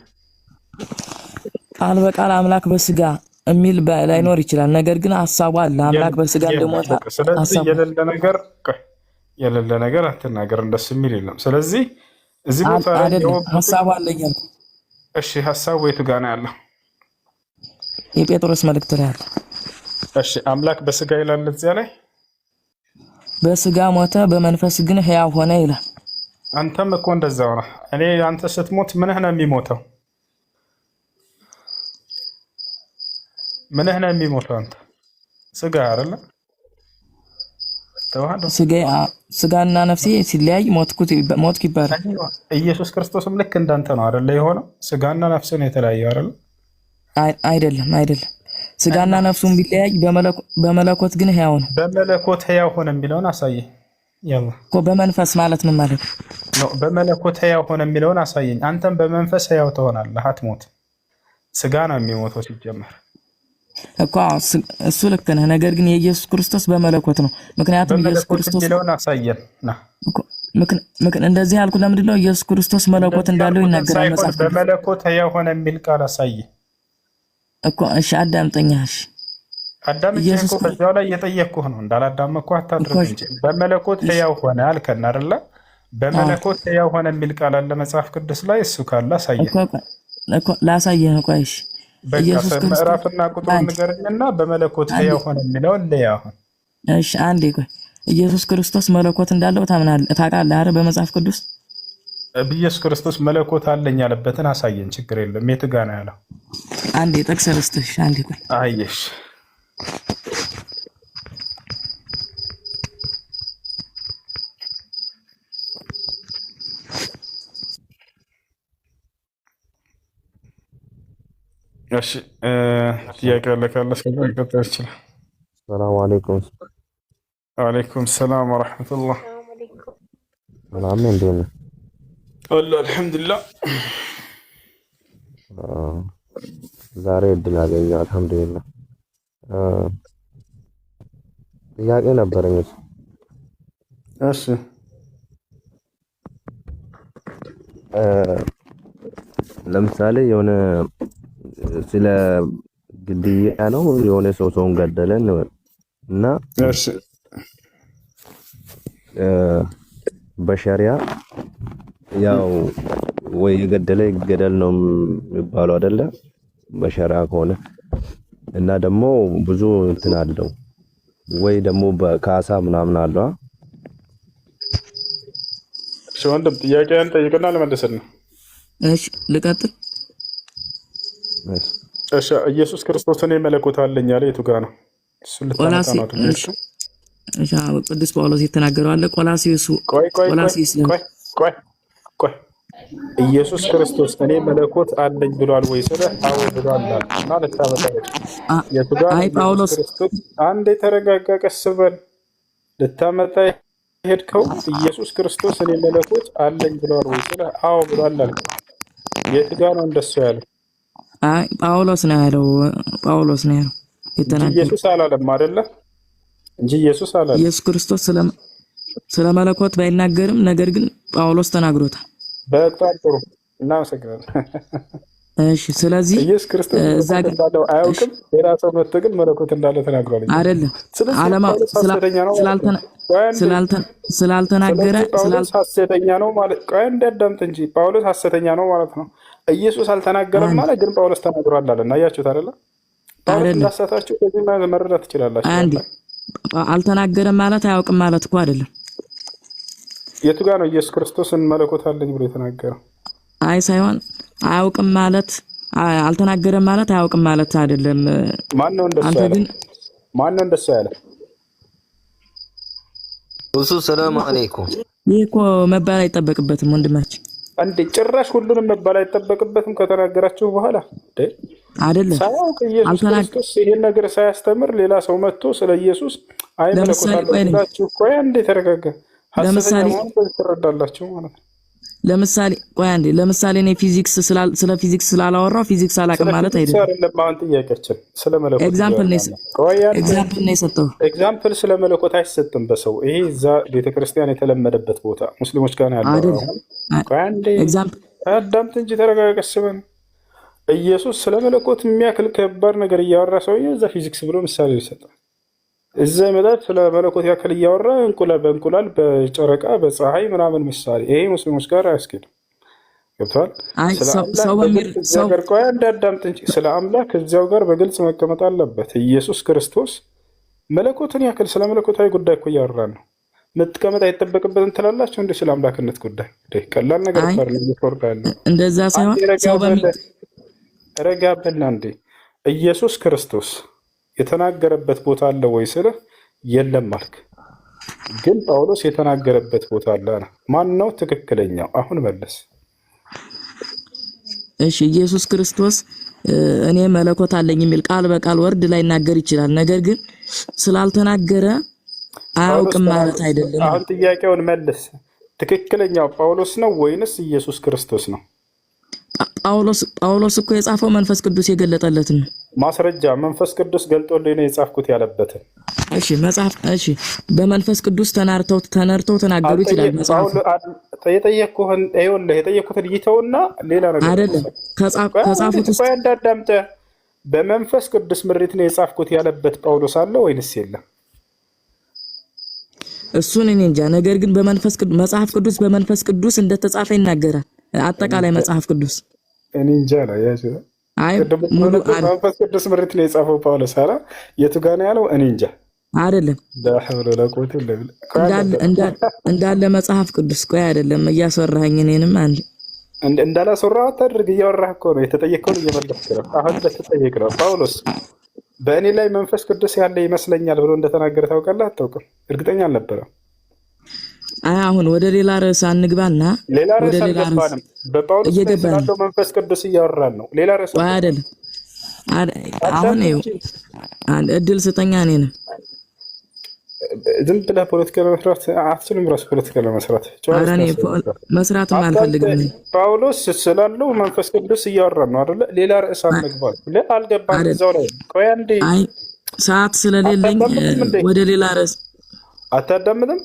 ቃል በቃል አምላክ በስጋ የሚል ላይኖር ይችላል። ነገር ግን ሐሳቡ አለ። አምላክ በስጋ እንደሞተ ስለዚህ የሌለ ነገር አትናገር። እንደሱ የሚል የለም። ስለዚህ እዚህ ቦታ ላይ ሐሳቡ አለ እያልኩ። እሺ ሐሳቡ የቱ ጋር ነው ያለው? የጴጥሮስ መልእክት ላይ አለ። እሺ አምላክ በስጋ ይላል እዚያ ላይ። በስጋ ሞተ በመንፈስ ግን ሕያው ሆነ ይላል። አንተም እኮ እንደዛው ነው። አንተ ስትሞት ምንህ ነው የሚሞተው? ምንህ ነው የሚሞተው? አንተ ስጋ አይደለ? ተዋህዶ ስጋና ነፍሴ ሲለያይ ሞትኩ ይባላል። ኢየሱስ ክርስቶስም ልክ እንዳንተ ነው አይደለ የሆነው? ስጋና ነፍስ ነው የተለያየው አይደለ? አይደለም። ስጋና ነፍሱን ቢለያይ በመለኮት ግን ሕያው ነው። በመለኮት ሕያው ሆነ የሚለውን አሳየኝ። እኮ በመንፈስ ማለት ምን ማለት ነው? በመለኮት ሕያው ሆነ የሚለውን አሳየኝ። አንተም በመንፈስ ሕያው ትሆናለህ፣ አትሞት። ስጋ ነው የሚሞተው ሲጀመር እኮ እሱ ልክ ነህ። ነገር ግን የኢየሱስ ክርስቶስ በመለኮት ነው። ምክንያቱም ኢየሱስ ክርስቶስ የሚለውን አሳየን ና እንደዚህ ያልኩ ለምንድን ነው? ኢየሱስ ክርስቶስ መለኮት እንዳለው ይናገራል መጽሐፍ። በመለኮት የሆነ የሚል ቃል አሳየ እኮ። እሺ አዳምጠኛሽ። ኢየሱስ እኮ በዛው ላይ እየጠየቅኩህ ነው። እንዳላዳመጥኩህ አታድርግ እንጂ በመለኮት ሕያው ሆነ አልከን አይደለ? በመለኮት ሕያው ሆነ የሚል ቃል አለ መጽሐፍ ቅዱስ ላይ። እሱ ካለ አሳየን እኮ። ላሳየህ ነው። ቆይ እሺ ኢየሱስ ክርስቶስ ምዕራፍና ቁጥሩን ንገረኝና በመለኮት ሕያው ሆነ የሚለውን ለያሁን። እሺ አንዴ ቆይ። ኢየሱስ ክርስቶስ መለኮት እንዳለው ታውቃለህ አይደል? በመጽሐፍ ቅዱስ ኢየሱስ ክርስቶስ መለኮት አለኝ ያለበትን አሳየን። ችግር የለም። የት ጋ ነው ያለው? አንዴ ጠቅሰህ ልስጥህ። አንዴ ቆይ። አየሽ እሺ ጥያቄ አለ ካለ ቀጥታ ይችላል። ሰላም አለይኩም። ወአለይኩም ሰላም ወራህመቱላህ። ሰላም እንዴት ነህ? ወላሂ አልሐምዱሊላህ። ዛሬ እድል አገኘሁ አልሐምዱሊላህ። ጥያቄ ነበረኝ። እሺ ለምሳሌ የሆነ ስለ ግድያ ነው የሆነ ሰውን ገደለን እና እሺ በሸሪያ ያው ወይ የገደለ ይገደል ነው የሚባለው አይደለ? በሸሪያ ከሆነ እና ደግሞ ብዙ እንትን አለው ወይ ደግሞ በካሳ ምናምን አለው። እሺ ወንድም ጥያቄን ጠይቅና ለመለስልኝ። እሺ ልቀጥል። እሺ ኢየሱስ ክርስቶስ እኔ መለኮት አለኝ ያለ የቱ ጋር ነው? እሱ ልታነሳ ነው አይደል? እሺ ቅዱስ ጳውሎስ የተናገረው አለ ቆላስይስ። ቆይ ኢየሱስ ክርስቶስ እኔ መለኮት አለኝ ብሏል ወይ ስለ አዎ ብሏል ማለት ታበቃለህ። የቱ ጋር አይ ጳውሎስ አንዴ ተረጋጋ፣ ቀስ በል። ልታመጣ ሄድከው ኢየሱስ ክርስቶስ እኔ መለኮት አለኝ ብሏል ወይ ስለ አዎ ብሏል አልክ። የቱ ጋር ነው እንደሱ ያለው? አይ ጳውሎስ ነው ያለው። ጳውሎስ ነው ያለው የተናገረው። ኢየሱስ አላለም አይደለ? እንጂ ኢየሱስ አላለም። ኢየሱስ ክርስቶስ ስለ መለኮት ባይናገርም ነገር ግን ጳውሎስ ተናግሮታል። በጣም ጥሩ እናመሰግናለን። እሺ ስለዚህ ኢየሱስ ክርስቶስ እዛ እንዳለው አያውቅም። የራሱ መጥቶ ግን መለኮት እንዳለ ተናግሯል አይደለም? ስላልተናገረ ሐሰተኛ ነው ማለት ቆይ እንዳዳምጥ እንጂ ጳውሎስ ሐሰተኛ ነው ማለት ነው። ኢየሱስ አልተናገረም ማለት ግን ጳውሎስ ተናግሯል አለና አያችሁት አይደለ? ጳውሎስ እንዳሳታችሁ ከዚህ መረዳት ትችላላችሁ። አንዴ አልተናገረም ማለት አያውቅም ማለት እኮ አይደለም። የቱ ጋር ነው ኢየሱስ ክርስቶስን መለኮት አለኝ ብሎ የተናገረው? አይ ሳይሆን አያውቅም ማለት አልተናገረም ማለት አያውቅም ማለት አይደለም። ማን ነው እንደሱ ያለ? ማን ነው እንደሱ ያለ? ሰላም አለይኩም። ይሄ እኮ መባል አይጠበቅበትም ወንድማችን። አንዴ ጭራሽ ሁሉንም መባል አይጠበቅበትም ከተናገራችሁ በኋላ አይደለም። ሳያውቅ ኢየሱስ ክርስቶስ ይሄን ነገር ሳያስተምር ሌላ ሰው መጥቶ ስለ ኢየሱስ አይ መለኮት አለላችሁ። ቆይ አንዴ ተረጋጋ። ሐሰተኛ መሆኑን ትረዳላችሁ ማለት ነው። ለምሳሌ ቆይ አንዴ ለምሳሌ እኔ ስለ ፊዚክስ ስላላወራው ፊዚክስ አላውቅም ማለት አይደለም። አይደለም አሁን ጥያቄያችን ስለ መለኮት ኤግዛምፕል ነው የሰጠው። ኤግዛምፕል ስለ መለኮት አይሰጥም በሰው ይሄ እዛ ቤተክርስቲያን የተለመደበት ቦታ ሙስሊሞች ጋር ያለው አይደለም። ቆይ አንዴ አዳምጥ እንጂ ተረጋጋ። ኢየሱስ ስለ መለኮት የሚያክል ከባድ ነገር እያወራ ሰውዬ እዛ ፊዚክስ ብሎ ምሳሌ ይሰጣል። እዛ ይመጣል ስለ መለኮት ያክል እያወራ በእንቁላል በጨረቃ በፀሐይ ምናምን ምሳሌ። ይሄ ሙስሊሞች ጋር አያስኬድም። ገብቷል? ቆይ እንዳዳምጥ እንጂ ስለ አምላክ እዚያው ጋር በግልጽ መቀመጥ አለበት። ኢየሱስ ክርስቶስ መለኮትን ያክል ስለ መለኮታዊ ጉዳይ እኮ እያወራን ነው። መጥቀመጥ አይጠበቅበትም ትላላችሁ እንደ ስለ አምላክነት ጉዳይ ቀላል ነገር ነው። እንደዛ ሳይሆን ሰው ረጋ በልና እንዴ ኢየሱስ ክርስቶስ የተናገረበት ቦታ አለ ወይ ስልህ የለም አልክ። ግን ጳውሎስ የተናገረበት ቦታ አለ። ማን ነው ትክክለኛው? አሁን መለስ። እሺ ኢየሱስ ክርስቶስ እኔ መለኮት አለኝ የሚል ቃል በቃል ወርድ ላይ ይናገር ይችላል። ነገር ግን ስላልተናገረ አያውቅም ማለት አይደለም። አሁን ጥያቄውን መልስ። ትክክለኛው ጳውሎስ ነው ወይንስ ኢየሱስ ክርስቶስ ነው? ጳውሎስ እኮ የጻፈው መንፈስ ቅዱስ የገለጠለትን ነው። ማስረጃ መንፈስ ቅዱስ ገልጦልኝ ነው የጻፍኩት ያለበትን። እሺ መጽሐፍ እሺ በመንፈስ ቅዱስ ተናርተው ተናገሩ ይችላል መጽሐፍ። የጠየኩትን ይተውና ሌላ ነገር አይደለም ከጻፉት ውስጥ እንዳዳምጠ በመንፈስ ቅዱስ ምሪት ነው የጻፍኩት ያለበት ጳውሎስ አለ ወይንስ የለም? እሱን እኔ እንጃ። ነገር ግን በመንፈስ ቅዱስ መጽሐፍ ቅዱስ በመንፈስ ቅዱስ እንደተጻፈ ይናገራል። አጠቃላይ መጽሐፍ ቅዱስ እኔ እንጃ ነው ያዘ። አይ ሙሉ መንፈስ ቅዱስ ምሪት ነው የጻፈው ጳውሎስ አለ። የቱ ጋር ነው ያለው? እኔ እንጃ አይደለም ዳህብለ ለቆት እንዳለ መጽሐፍ ቅዱስ ቆይ አይደለም እያስወራኸኝ እኔንም አንድ እንዳላስወራህ አታድርግ። እያወራህ እኮ ነው የተጠየቀውን እየመለስክ ነው። አሁን ለተጠየቅ ነው ጳውሎስ በእኔ ላይ መንፈስ ቅዱስ ያለ ይመስለኛል ብሎ እንደተናገረ ታውቃለህ? አታውቅም? እርግጠኛ አልነበረም። አሁን ወደ ሌላ ርዕስ አንግባና ወደ ሌላ ርዕስ በጳውሎስ ላይ ስላለው መንፈስ ቅዱስ እያወራን ነው። ሌላ ርዕስ አይደለም። አሁን ነው እድል ስጠኛ እኔንም ዝም ብለህ ፖለቲካ ለመስራት አትችልም። ራሱ ፖለቲካ ለመስራት መስራትም አልፈልግም። ጳውሎስ ስላለው መንፈስ ቅዱስ እያወራን ነው አይደለ? ሌላ ርዕስ አንግባል። አልገባም። እዛው ላይ ቆይ አንዴ ሰዓት ስለሌለኝ ወደ ሌላ ርዕስ አታዳምጥም?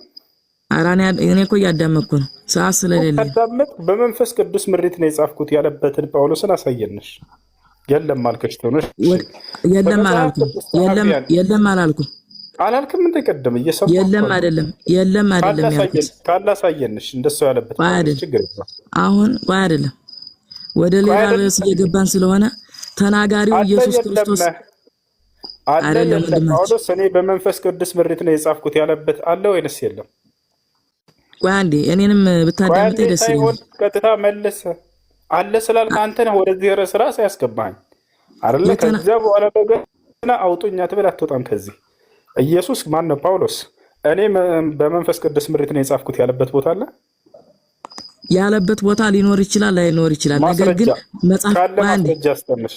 እኔ እኮ እያዳመጥኩ ነው። ሰዓት ስለሌለኝ አታዳምጥ። በመንፈስ ቅዱስ ምሪት ነው የጻፍኩት ያለበትን ጳውሎስን አሳየንሽ። የለም አልከሽ ተነሽ። የለም አላልኩም አላልክም? እንደ ቀደም እየሰማሁ የለም አይደለም ያልኩት ካላሳየንሽ እንደሱ ያለበት ችግር የለም። አሁን ቆይ አይደለም ወደ ሌላ ርዕስ እየገባን ስለሆነ ተናጋሪው ኢየሱስ ክርስቶስ አይደለም። ጳውሎስ እኔ በመንፈስ ቅዱስ ምሪት ነው የጻፍኩት ያለበት አለ ወይንስ የለም? ቆይ አንዴ እኔንም ብታዳምጥ ደስ ይላል። ቀጥታ መልስ አለ ስላልክ አንተ ነህ ወደዚህ ርዕስ ራስ ያስገባኝ አይደለ? ከዛ በኋላ በገና አውጡኛ ትበል አትወጣም ከዚህ። ኢየሱስ ማን ነው? ጳውሎስ እኔ በመንፈስ ቅዱስ ምሪት ነው የጻፍኩት ያለበት ቦታ አለ? ያለበት ቦታ ሊኖር ይችላል ላይኖር ይችላል። ነገር ግን መጽሐፍ ማስረጃ አስጠንሽ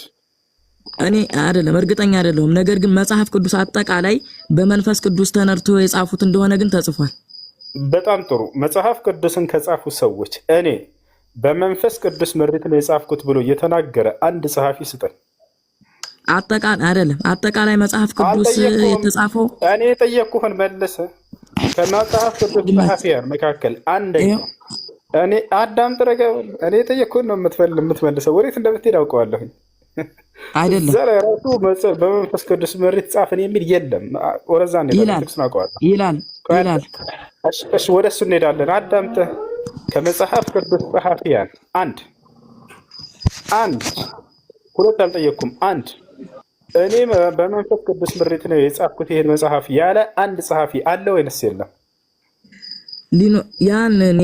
እኔ አይደለም እርግጠኛ አይደለሁም። ነገር ግን መጽሐፍ ቅዱስ አጠቃላይ በመንፈስ ቅዱስ ተነርቶ የጻፉት እንደሆነ ግን ተጽፏል። በጣም ጥሩ። መጽሐፍ ቅዱስን ከጻፉ ሰዎች እኔ በመንፈስ ቅዱስ ምሪት ነው የጻፍኩት ብሎ የተናገረ አንድ ጸሐፊ ስጠኝ። አጠቃላይ መጽሐፍ ቅዱስ የተጻፈው እኔ የጠየቅኩህን መልስ። ከመጽሐፍ ቅዱስ ጸሐፊያን መካከል አንደኛ እኔ አዳም ጥረገው እኔ የጠየቅኩህን ነው የምትመልሰው። ወዴት እንደምትሄድ አውቀዋለሁኝ። አይደለም ዘራ ራሱ በመንፈስ ቅዱስ ምሪት ጻፈን የሚል የለም። ወረዛ ይላል። እሺ ወደ እሱ እንሄዳለን። አዳምጠህ ከመጽሐፍ ቅዱስ ጸሐፊያን አንድ ሁለት አልጠየቅኩም። አንድ እኔ በመንፈስ ቅዱስ ምሪት ነው የጻፍኩት ይሄን መጽሐፍ ያለ አንድ ጸሐፊ አለ ወይንስ የለም? ያን እኔ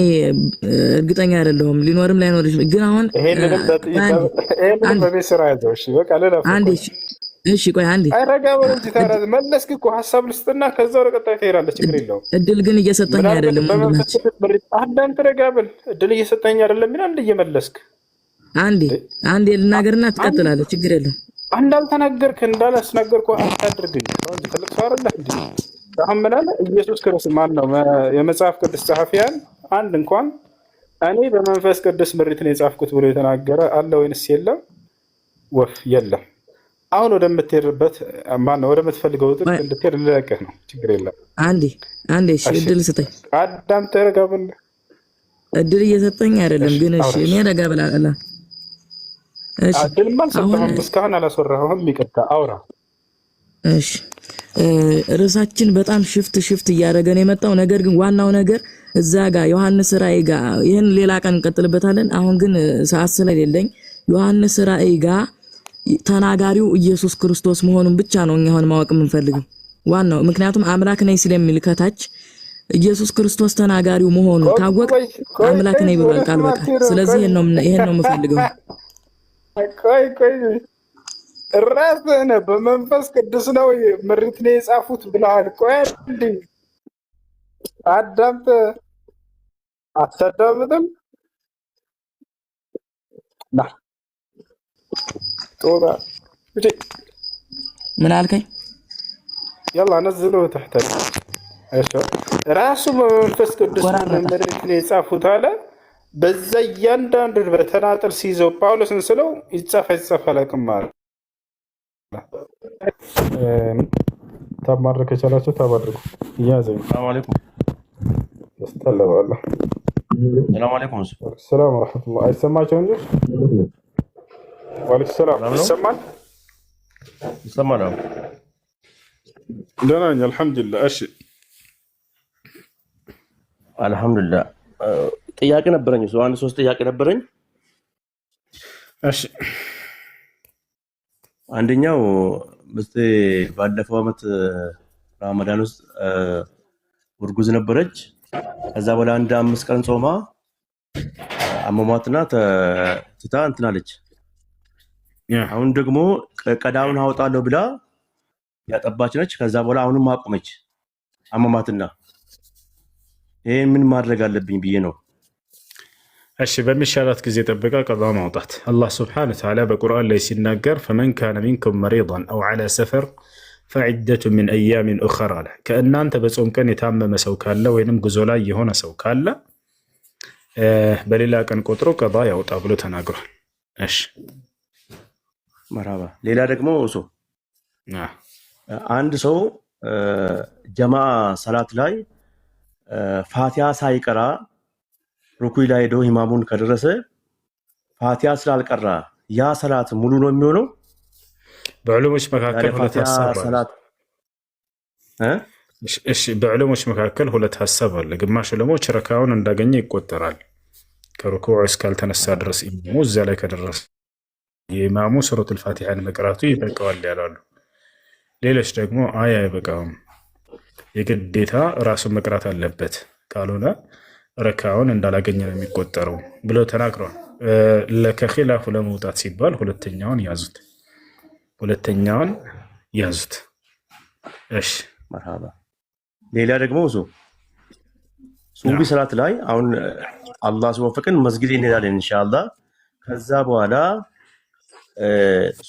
እርግጠኛ አይደለሁም። ሊኖርም ላይኖር ግን አሁን ይሄንን በቤት ስራ ያዘው። እሺ በቃ እሺ ቆይ አንዴ አይረጋ ወንጂ ታራዝ መለስክ እኮ ሀሳብ ልስጥና ከዛ ወደ ቀጣይ ትሄዳለህ። ችግር የለውም። እድል ግን እየሰጠኝ አይደለም። አንዳንድ ተረጋብል። እድል እየሰጠኝ አይደለም ይላል እየመለስክ አንዴ ልናገርና ትቀጥላለህ። ችግር የለም። እንዳልተናገርክ እንዳላስናገርኩ አታድርግኝ። አሁን ትልቅ ሰው አይደለህ እንዴ? አሁን ምን አለ ኢየሱስ ክርስቶስ ማን ነው? የመጽሐፍ ቅዱስ ጸሐፊያን አንድ እንኳን እኔ በመንፈስ ቅዱስ ምሪት ነው የጻፍኩት ብሎ የተናገረ አለ ወይንስ የለም? ወፍ የለም። አሁን ወደምትሄድበት ማነው ወደምትፈልገው ጥቅስ እንድትሄድ ልለቅህ ነው። ችግር የለም። አንዴ እሺ እድል ስጠኝ። አዳም ተረጋብል። እድል እየሰጠኝ አይደለም ግን እሺ እኔ ረጋ ብላለሁ። እሺ እድል ማልሰጠህም እስካሁን አላስወራህም። ይቅርታ አውራ። እሺ ርዕሳችን በጣም ሽፍት እያደረገ ነው የመጣው። ነገር ግን ዋናው ነገር እዛ ጋር ዮሐንስ ራእይ ጋር ይሄን ሌላ ቀን እንቀጥልበታለን። አሁን ግን ሰዓት ስለሌለኝ ዮሐንስ ራእይ ጋር ተናጋሪው ኢየሱስ ክርስቶስ መሆኑን ብቻ ነው እኛ አሁን ማወቅ የምንፈልገው ዋናው። ምክንያቱም አምላክ ነኝ ስለሚል ከታች ኢየሱስ ክርስቶስ ተናጋሪው መሆኑ ታወቀ አምላክ ነኝ ብሏል ቃል በቃል። ስለዚህ ይሄን ነው የምፈልገው። ቆይ ራስህ ነህ በመንፈስ ቅዱስ ነው ምሪት ነው የጻፉት ብለሃል። ቆይ እንዴ አታዳምጥም? ና ጦራ ምን አልከኝ? يلا نزله تحت ራሱ በመንፈስ ቅዱስ ምሪት ነው የጻፉት አለ። በዛ እያንዳንዱን በተናጠል ሲይዘው ጳውሎስን ስለው ይጻፍ አላውቅም ማለት ታማር ከቻላችሁ ታባርኩ እያዘኝ ሰላም አለይኩም ተስተለባለ ሰላም አለይኩም ሰላም ወራህመቱላህ አይሰማቸው እንጂ ወአለይኩም ሰላም ይሰማል ደህና ነኝ አልሐምዱሊላህ እሺ አልሐምዱሊላህ ጥያቄ ነበረኝ አንድ 3 ጥያቄ ነበረኝ እሺ አንደኛው ባለፈው አመት ረመዳን ውስጥ እርጉዝ ነበረች ከዛ በኋላ አንድ 5 ቀን ጾማ አመሟትና ትታ እንትን አለች አሁን ደግሞ ቀዳውን አወጣለሁ ብላ ያጠባች ነች ከዛ በኋላ አሁንም አቆመች አመማትና ይሄ ምን ማድረግ አለብኝ ብዬ ነው እሺ በሚሻላት ጊዜ ጠብቃ ቀዷ ማውጣት አላህ Subhanahu Wa Ta'ala በቁርአን ላይ ሲናገር فمن كان منكم مريضا او على سفر فعدة من ايام اخرى ከእናንተ በጾም ቀን የታመመ ሰው ካለ ወይንም ጉዞ ላይ የሆነ ሰው ካለ በሌላ ቀን ቆጥሮ ቀዷ ያውጣ ብሎ ተናግሯል እሺ መርሃባ ሌላ ደግሞ አንድ ሰው ጀማዓ ሰላት ላይ ፋቲሃ ሳይቀራ ሩኩይ ላይ ሄዶ ኢማሙን ከደረሰ ፋቲሃ ስላልቀራ ያ ሰላት ሙሉ ነው የሚሆነው በዕሉሞች መካከል ሁለት ሐሳብ አለ እሺ በዕሉሞች መካከል ሁለት ሐሳብ አለ ግማሽ ዕሉሞች ረካውን እንዳገኘ ይቆጠራል ከሩኩዕ እስካልተነሳ ድረስ ኢማሙ እዛ ላይ ከደረሰ የኢማሙ ሱረቱል ፋቲሃን መቅራቱ ይበቃዋል ያላሉ ሌሎች ደግሞ አይበቃውም የግዴታ ራሱን መቅራት አለበት ካልሆነ ረካውን እንዳላገኘ ነው የሚቆጠረው ብለው ተናግረዋል ለከኺላፉ ለመውጣት ሲባል ሁለተኛውን ያዙት እሺ መርሃባ ሌላ ደግሞ ሱቢ ሰላት ላይ አሁን አላህ ሲወፈቀን መስጊድ እንሄዳለን ኢንሻአላህ ከዛ በኋላ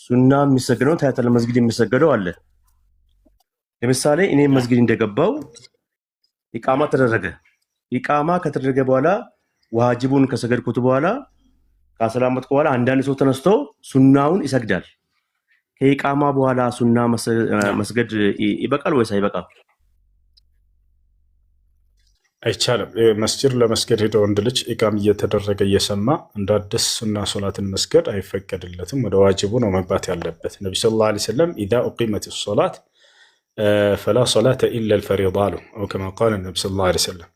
ሱና የሚሰገደው ታያታለ መስጊድ የሚሰገደው አለ ለምሳሌ እኔ መስጊድ እንደገባው ኢቃማ ተደረገ ኢቃማ ከተደረገ በኋላ ዋጅቡን ከሰገድኩት በኋላ ካሰላመጥኩ በኋላ አንዳንድ ሰው ተነስቶ ሱናውን ይሰግዳል ከኢቃማ በኋላ ሱና መስገድ ይበቃል ወይስ አይበቃም አይቻልም መስጂድ ለመስገድ ሄዶ ወንድ ልጅ ኢቃም እየተደረገ እየሰማ እንደ አዲስ ሱና ሶላትን መስገድ አይፈቀድለትም ወደ ዋጅቡ ነው መግባት ያለበት ነብዩ ሰለላሁ ዐለይሂ ወሰለም اذا اقيمت الصلاه فلا صلاه الا الفريضه او كما قال النبي صلى الله عليه وسلم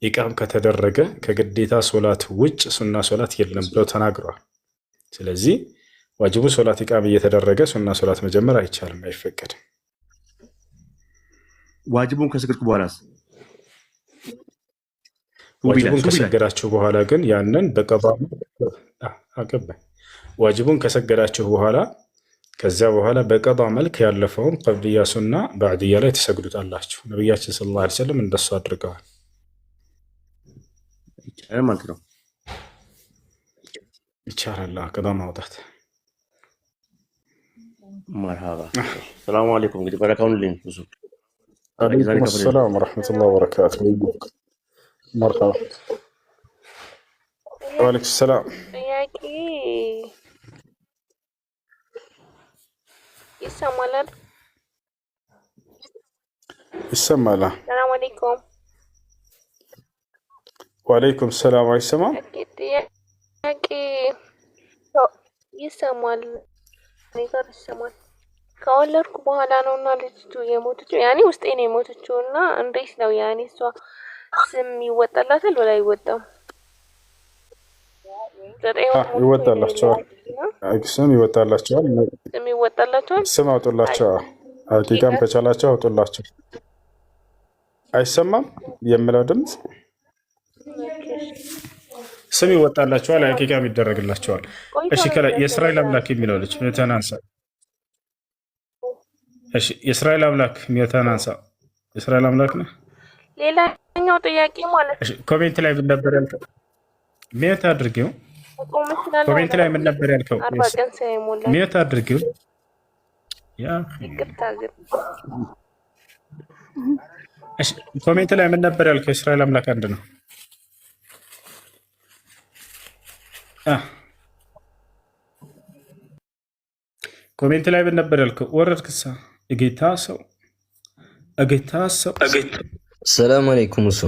ኢቃም ከተደረገ ከግዴታ ሶላት ውጭ ሱና ሶላት የለም ብለው ተናግረዋል ስለዚህ ዋጅቡ ሶላት ኢቃም እየተደረገ ሱና ሶላት መጀመር አይቻልም አይፈቀድም ዋጅቡን ከሰገድኩ በኋላስ ዋጅቡን ከሰገዳችሁ በኋላ ግን ያንን በቀዷ ዋጅቡን ከሰገዳችሁ በኋላ ከዛ በኋላ በቀዷ መልክ ያለፈውን ቀብልያ ሱና ባዕድያ ላይ ተሰግዱታላችሁ ነብያችን ሰለላሁ ዐለይሂ ወሰለም እንደሱ አድርገዋል ይቻላል ማለት ነው ይቻላል ቀዷ ማውጣት መርሃባ ሰላም አለይኩም እንግዲህ በረካውን ልኝ ብዙ አለይኩም ሰላም ወራህመቱላሂ ወበረካቱ مرحبا وعليكم السلام ይሰማል السلام عليكم وعليكم السلام አይሰማም ይሰማል ከወለድኩ በኋላ ነውና ልጅቱ የሞተችው ያኔ ውስጤ ነው የሞተችውና እንዴት ነው ያኔ እሷ ስም ይወጣላታል ወላ አይወጣም ይወጣላቸዋል ስም አውጡላቸው ሐቂቃም ከቻላቸው አውጡላቸው አይሰማም የምለው ድምጽ ስም ይወጣላቸዋል ሐቂቃም ይደረግላቸዋል እሺ ከላይ የእስራኤል አምላክ የሚለው ልጅ ተናንሳ እሺ የእስራኤል አምላክ ተናንሳ የእስራኤል አምላክ ነው ሌላኛው ጥያቄ ማለት እሺ ኮሜንት ላይ ምን ነበር ያልከው ሜት አድርጌው ኮሜንት ላይ ምን ነበር ያልከው ሜት አድርጌው ያ እሺ ኮሜንት ላይ ምን ነበር ያልከው እስራኤል አምላክ አንድ ነው ኮሜንት ላይ ምን ነበር ያልከው? ወረድክሳ እጌታ ሰው እጌታ ሰው። ሰላም አለይኩም። እሱ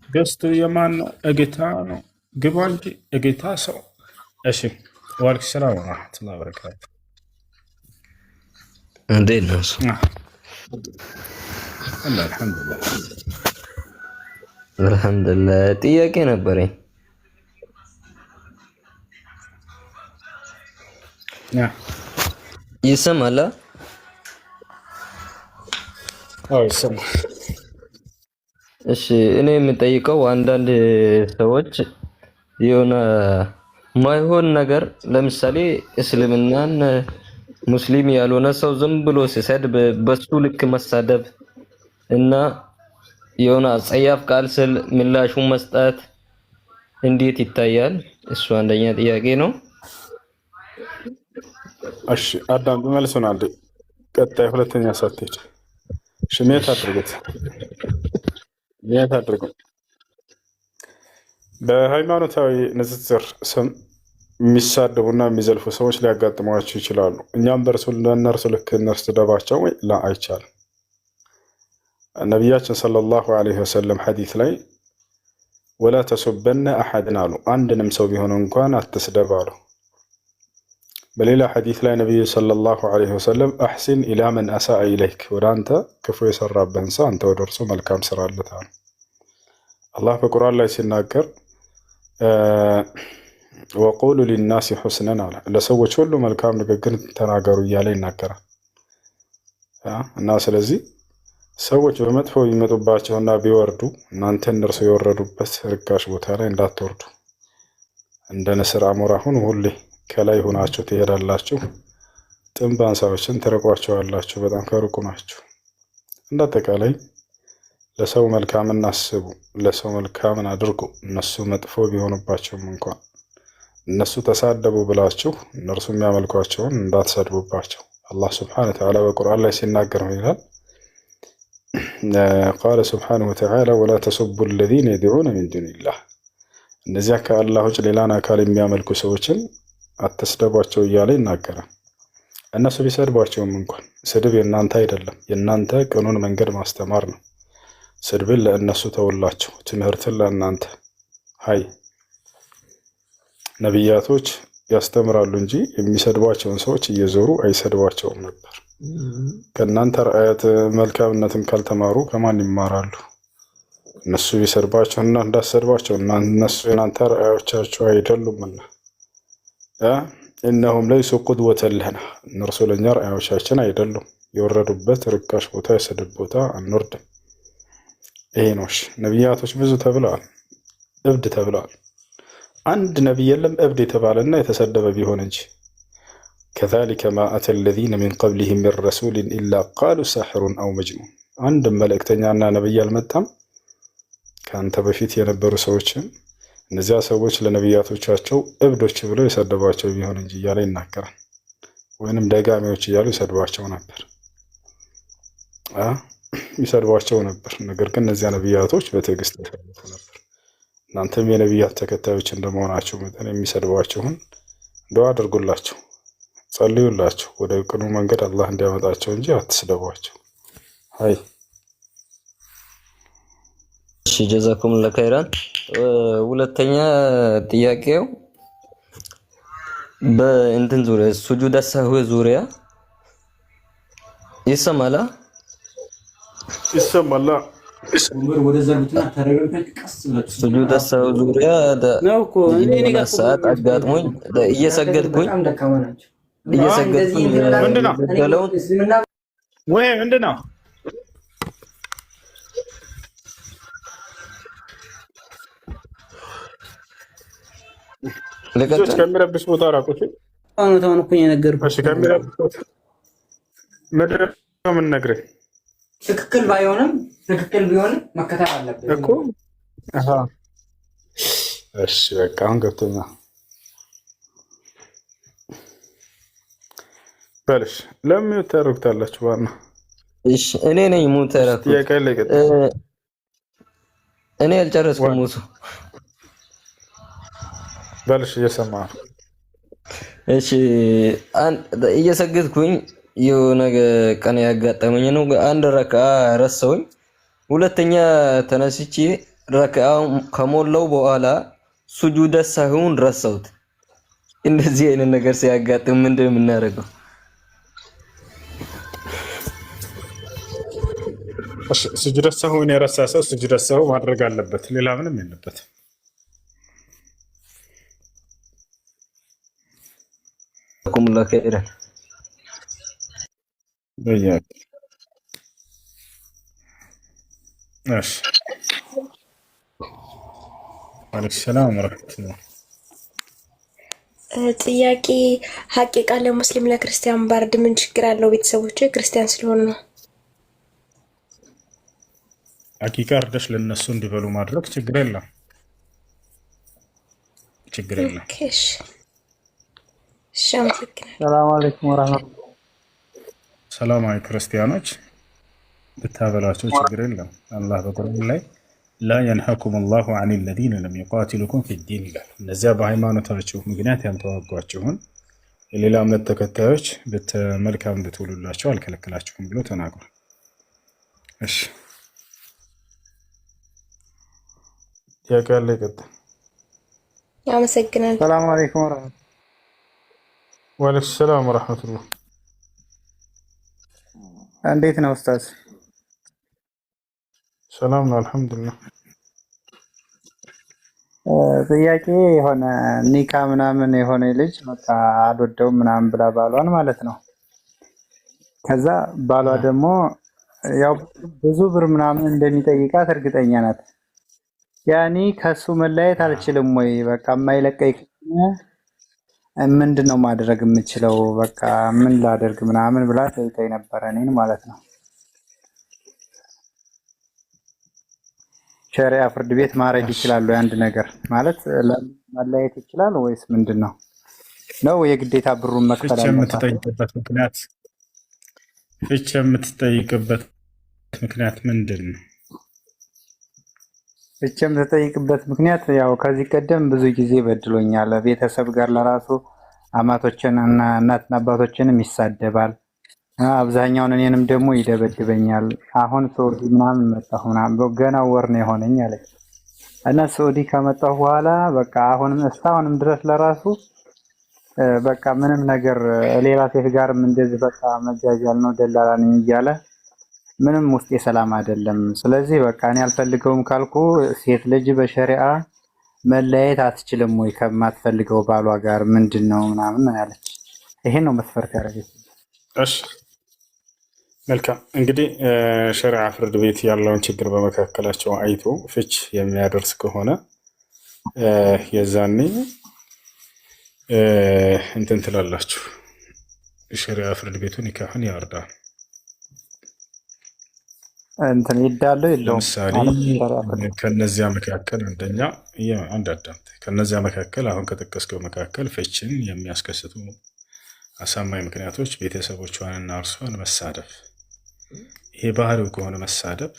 ገስቱ የማን ነው? እጌታ ነው። ግባ እንጂ እጌታ ሰው። እሺ ዋልክ ሰላም ወራህመቱላሂ ወበረካቱ። እንዴት ነው እሱ? አልሐምዱሊላህ አልሐምዱሊላህ። ጥያቄ ነበረኝ። ይሰማል? አዎ ይሰማል። እሺ እኔ የምጠይቀው አንዳንድ ሰዎች የሆነ ማይሆን ነገር ለምሳሌ እስልምናን ሙስሊም ያልሆነ ሰው ዝም ብሎ ሲሰድብ በሱ ልክ መሳደብ እና የሆነ ጸያፍ ቃል ስል ምላሹን መስጠት እንዴት ይታያል? እሱ አንደኛ ጥያቄ ነው። እሺ አዳም በመልሶና አንዴ ቀጣይ ሁለተኛ ሳትሄድ ሽሜት አድርገው በሃይማኖታዊ ንጽጽር ስም የሚሳደቡና የሚዘልፉ ሰዎች ሊያጋጥሟቸው ይችላሉ። እኛም በእነርሱ ልክ እንስደባቸው ወይ? ላ አይቻልም። ነቢያችን ሰለላሁ ዐለይሂ ወሰለም ሐዲስ ላይ ወላ ተሱበነ አሐድን አሉ፣ አንድንም ሰው ቢሆን እንኳን አትስደብ አሉ። በሌላ ሐዲስ ላይ ነቢዩ ሰለላሁ ዐለይሂ ወሰለም አሕሲን ኢላ መን አሳአ ኢለይክ፣ ወደ አንተ ክፉ የሰራብህን ሰው አንተ ወደ እርሱ መልካም ስራለት አሉ። አላህ በቁርአን ላይ ሲናገር ወቁሉ ሊናሲ ሑስነን አለ፣ ለሰዎች ሁሉ መልካም ንግግር ተናገሩ እያለ ይናገራል። እና ስለዚህ ሰዎች በመጥፎ ቢመጡባቸውና ቢወርዱ እናንተ እነርሱ የወረዱበት ርካሽ ቦታ ላይ እንዳትወርዱ። እንደ ንስር አሞራ ሁኑ፣ ሁሌ ከላይ ሆናችሁ ትሄዳላችሁ፣ ጥንብ አንሳዎችን ትርቋቸዋላችሁ፣ በጣም ከሩቁ ናችሁ። እንዳጠቃላይ ለሰው መልካምን አስቡ፣ ለሰው መልካምን አድርጉ። እነሱ መጥፎ ቢሆኑባቸውም እንኳን እነሱ ተሳደቡ ብላችሁ እነርሱ የሚያመልኳቸውን እንዳትሰድቡባቸው። አላህ ስብሓነሁ ወተዓላ በቁርአን ላይ ሲናገር ምን ይላል? ቃለ ስብሓነሁ ወተዓላ ወላ ተሱቡ አለዚነ የድዑነ ሚን ዱኒላህ፣ እነዚያ ከአላህ ውጭ ሌላን አካል የሚያመልኩ ሰዎችን አትስደቧቸው እያለ ይናገራል። እነሱ ቢሰድቧቸውም እንኳን ስድብ የእናንተ አይደለም፣ የእናንተ ቅኑን መንገድ ማስተማር ነው። ስድብን ለእነሱ ተውላቸው፣ ትምህርትን ለእናንተ። ሀይ ነቢያቶች ያስተምራሉ እንጂ የሚሰድቧቸውን ሰዎች እየዞሩ አይሰድቧቸውም ነበር። ከእናንተ ረአያት መልካምነትን ካልተማሩ ከማን ይማራሉ? እነሱ ቢሰድቧቸውና እንዳሰድቧቸው እነሱ የናንተ ረአዮቻቸው አይደሉምና። እነሁም ለይሱ ቁድወተን ለና፣ እነርሱ ለእኛ ረአዮቻችን አይደሉም። የወረዱበት ርካሽ ቦታ የስድብ ቦታ አንወርድም። ይሄ ነው። ነቢያቶች ብዙ ተብለዋል፣ እብድ ተብለዋል። አንድ ነቢይ የለም እብድ የተባለና የተሰደበ ቢሆን እንጂ። ከዛሊከ ማ አተ አለዚነ ሚን ቀብሊሂም ሚን ረሱሊን ኢላ ቃሉ ሳሕሩን አው መጅኑን። አንድ መልእክተኛና ነቢይ አልመጣም ከአንተ በፊት የነበሩ ሰዎችን እነዚያ ሰዎች ለነቢያቶቻቸው እብዶች ብለው የሰደቧቸው ቢሆን እንጂ እያለ ይናገራል። ወይንም ደጋሚዎች እያሉ ይሰድቧቸው ነበር ይሰድቧቸው ነበር። ነገር ግን እነዚያ ነቢያቶች በትዕግስት ያሳልፉ ነበር። እናንተም የነቢያት ተከታዮች እንደመሆናቸው መጠን የሚሰድቧችሁን ዱዓ አድርጉላቸው፣ ጸልዩላቸው፣ ወደ ቅኑ መንገድ አላህ እንዲያመጣቸው እንጂ አትስደቧቸው። አይ እሺ ጀዛኩም ለኸይራን። ሁለተኛ ጥያቄው በእንትን ዙሪያ ሱጁድ ሰህው ዙሪያ ይሰማላ? ይሰማላ? ሱጁድ ሰህው ዙሪያ ሰዓት አጋጥሞኝ እየሰገድኩኝ ምንድነው ወይ ምንድነው ልጆች ከሚረብሽ ቦታ ራቁት። አሁን እኮ የነገርኩህ። እሺ ከሚረብሽ ቦታ ምድር ነው የምንነግርህ። ትክክል ባይሆንም ትክክል ቢሆንም መከተል አለብህ እኮ። አሃ እሺ በቃ አሁን ገብቶኛል። በልሽ ለምን ታረጉታላችሁ? ዋና እሺ እኔ ነኝ ሙት ያደረኩት። ጥያቄ ላይ እኔ አልጨረስኩም ሙሱ። በልሽ እየሰማ ነው። እሺ እየሰገድኩኝ የሆነ ቀን ያጋጠመኝ ነው። አንድ ረካ ረሳሁኝ። ሁለተኛ ተነስቼ ረካው ከሞላው በኋላ ሱጁድ ሳይሆን ረሳሁት። እንደዚህ አይነት ነገር ሲያጋጥም ምንድን ነው የምናደርገው? ስጁድ ሰሁን የረሳ ሰው ስጁድ ሰሁ ማድረግ አለበት። ሌላ ምንም የለበት። ኩም ለከይረን በያክ እሺ አለይኩም ሰላም ወራህመቱላህ። ጥያቄ ሐቂቃ ለሙስሊም ለክርስቲያን ባርድ ምን ችግር አለው? ቤተሰቦቼ ክርስቲያን ስለሆኑ ነው። ሐቂቃ እርደሽ ለነሱ እንዲበሉ ማድረግ ችግር የለም። ችግር የለም። እሺ አመሰግናለሁ። ሰላም አለይኩም ወራህመቱላህ። ሰላም አይ ክርስቲያኖች ብታበላቸው ችግር የለም። አላህ በቁርአን ላይ ላ የንሐኩም አላሁ አን ለዚነ ለም ዩቃቲሉኩም ፊዲን ይላል። እነዚያ በሃይማኖታችሁ ምክንያት ያልተዋጓችሁን የሌላ እምነት ተከታዮች መልካም ብትውሉላቸው አልከለከላችሁም ብሎ ተናግሯል። እሺ ያቃለ ይቀጥል። አመሰግናለሁ። ሰላም አለይኩም ወራህመቱላህ። ወአለይኩም ሰላም ወራህመቱላህ። እንዴት ነው ኡስታዝ? ሰላም ነው አልሐምዱሊላህ። ጥያቄ የሆነ ኒካ ምናምን የሆነ ልጅ በቃ አልወደውም ምናምን ብላ ባሏን ማለት ነው። ከዛ ባሏ ደግሞ ያው ብዙ ብር ምናምን እንደሚጠይቃት እርግጠኛ ናት። ያኔ ከሱ መለየት አልችልም ወይ በቃ የማይለቀኝ ምንድነው ማድረግ የምችለው? በቃ ምን ላደርግ ምናምን ብላ ጠይቀኝ ነበር እኔን ማለት ነው። ሸሪዓ ፍርድ ቤት ማድረግ ይችላል ወይ? አንድ ነገር ማለት ለማለያየት ይችላል ወይስ ምንድነው? ነው የግዴታ ብሩን መክፈል አለበት? ፍች የምትጠይቅበት ምክንያት ምንድን ነው? ፍች የምትጠይቅበት ምክንያት ያው ከዚህ ቀደም ብዙ ጊዜ በድሎኛል። ቤተሰብ ጋር ለራሱ አማቶችን እና እናትና አባቶችንም ይሳደባል። አብዛኛውን እኔንም ደግሞ ይደበድበኛል። አሁን ሳውዲ ምናምን መጣሁ ምናምን ገና ወር ነው የሆነኝ አለች እና ሳውዲ ከመጣሁ በኋላ በቃ እስካሁንም ድረስ ለራሱ በቃ ምንም ነገር ሌላ ሴት ጋርም እንደዚህ በቃ መጃጃል ነው ደላላ ነኝ እያለ ምንም ውስጥ የሰላም አይደለም። ስለዚህ በቃ እኔ አልፈልገውም ካልኩ ሴት ልጅ በሸሪዓ መለያየት አትችልም ወይ ከማትፈልገው ባሏ ጋር ምንድነው ምናምን ያለች። ይሄን ነው መስፈርት ያደረገች። እሺ መልካም እንግዲህ ሸሪዓ ፍርድ ቤት ያለውን ችግር በመካከላቸው አይቶ ፍች የሚያደርስ ከሆነ የዛኔ እንትን ትላላችሁ። ሸሪዓ ፍርድ ቤቱ ኒካህን ያወርዳል። እንትን ይዳለው የለውም። ለምሳሌ ከነዚያ መካከል ከነዚያ መካከል አሁን ከጠቀስከው መካከል ፍችን የሚያስከስቱ አሳማኝ ምክንያቶች ቤተሰቦቿንና እርሷን መሳደብ፣ ይሄ ባህሪው ከሆነ መሳደብ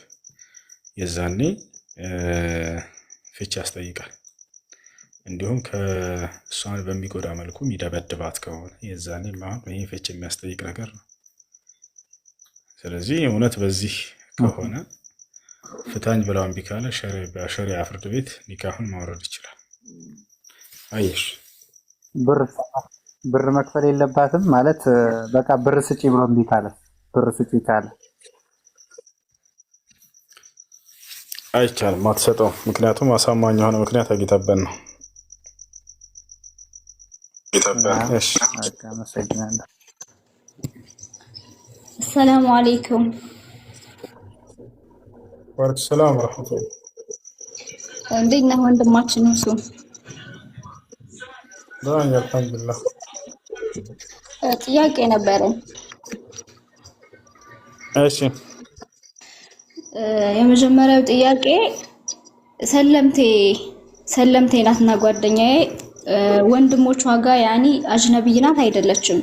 የዛኔ ፍች ያስጠይቃል። እንዲሁም ከእሷን በሚጎዳ መልኩ የሚደበድባት ከሆነ የዛኔ ይህ ፍች የሚያስጠይቅ ነገር ነው። ስለዚህ እውነት በዚህ ከሆነ ፍታኝ ብለው እምቢ ካለ በሸሪዓ ፍርድ ቤት ኒካሁን ማውረድ ይችላል። አየሽ ብር መክፈል የለባትም ማለት በቃ ብር ስጪ ብሎ እምቢ ካለ ብር ስጪ ካለ አይቻልም፣ አትሰጠውም። ምክንያቱም አሳማኝ የሆነ ምክንያት አግኝተበት ነው። እሺ አመሰግናለሁ። ሰላም አለይኩም። ወአለይኩም ሰላም ወራህመቱላህ። እንዴት ነህ ወንድማችን? እሱ ዳኝ አልሐምዱሊላህ። ጥያቄ ነበረኝ። እሺ የመጀመሪያው ጥያቄ ሰለምቴ ናትና ጓደኛዬ ወንድሞቿ ጋር ያኒ አጅነቢይ ናት አይደለችም?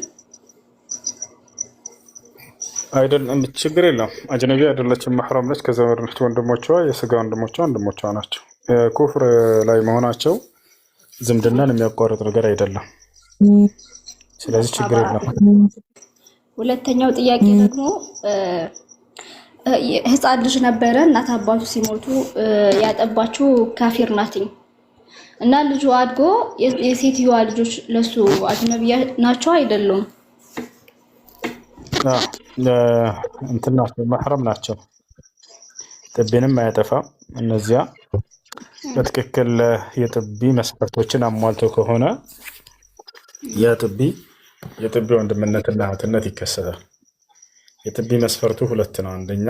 አይደለም፣ ችግር የለም። አጅነቢ አይደለችም፣ መህረም ነች፣ ከዘመድ ነች። ወንድሞቿ የስጋ ወንድሞቿ ናቸው። ኩፍር ላይ መሆናቸው ዝምድናን የሚያቋርጥ ነገር አይደለም። ስለዚህ ችግር የለም። ሁለተኛው ጥያቄ ደግሞ ህፃን ልጅ ነበረ እናት አባቱ ሲሞቱ ያጠባችው ካፊር ናትኝ እና ልጁ አድጎ የሴትዮዋ ልጆች ለሱ አጅነቢያ ናቸው አይደሉም? እንትን ናቸው፣ መሕረም ናቸው። ጥቢንም አያጠፋም። እነዚያ በትክክል የጥቢ መስፈርቶችን አሟልቶ ከሆነ የጥቢ ወንድምነትና እህትነት ይከሰታል። የጥቢ መስፈርቱ ሁለት ነው። አንደኛ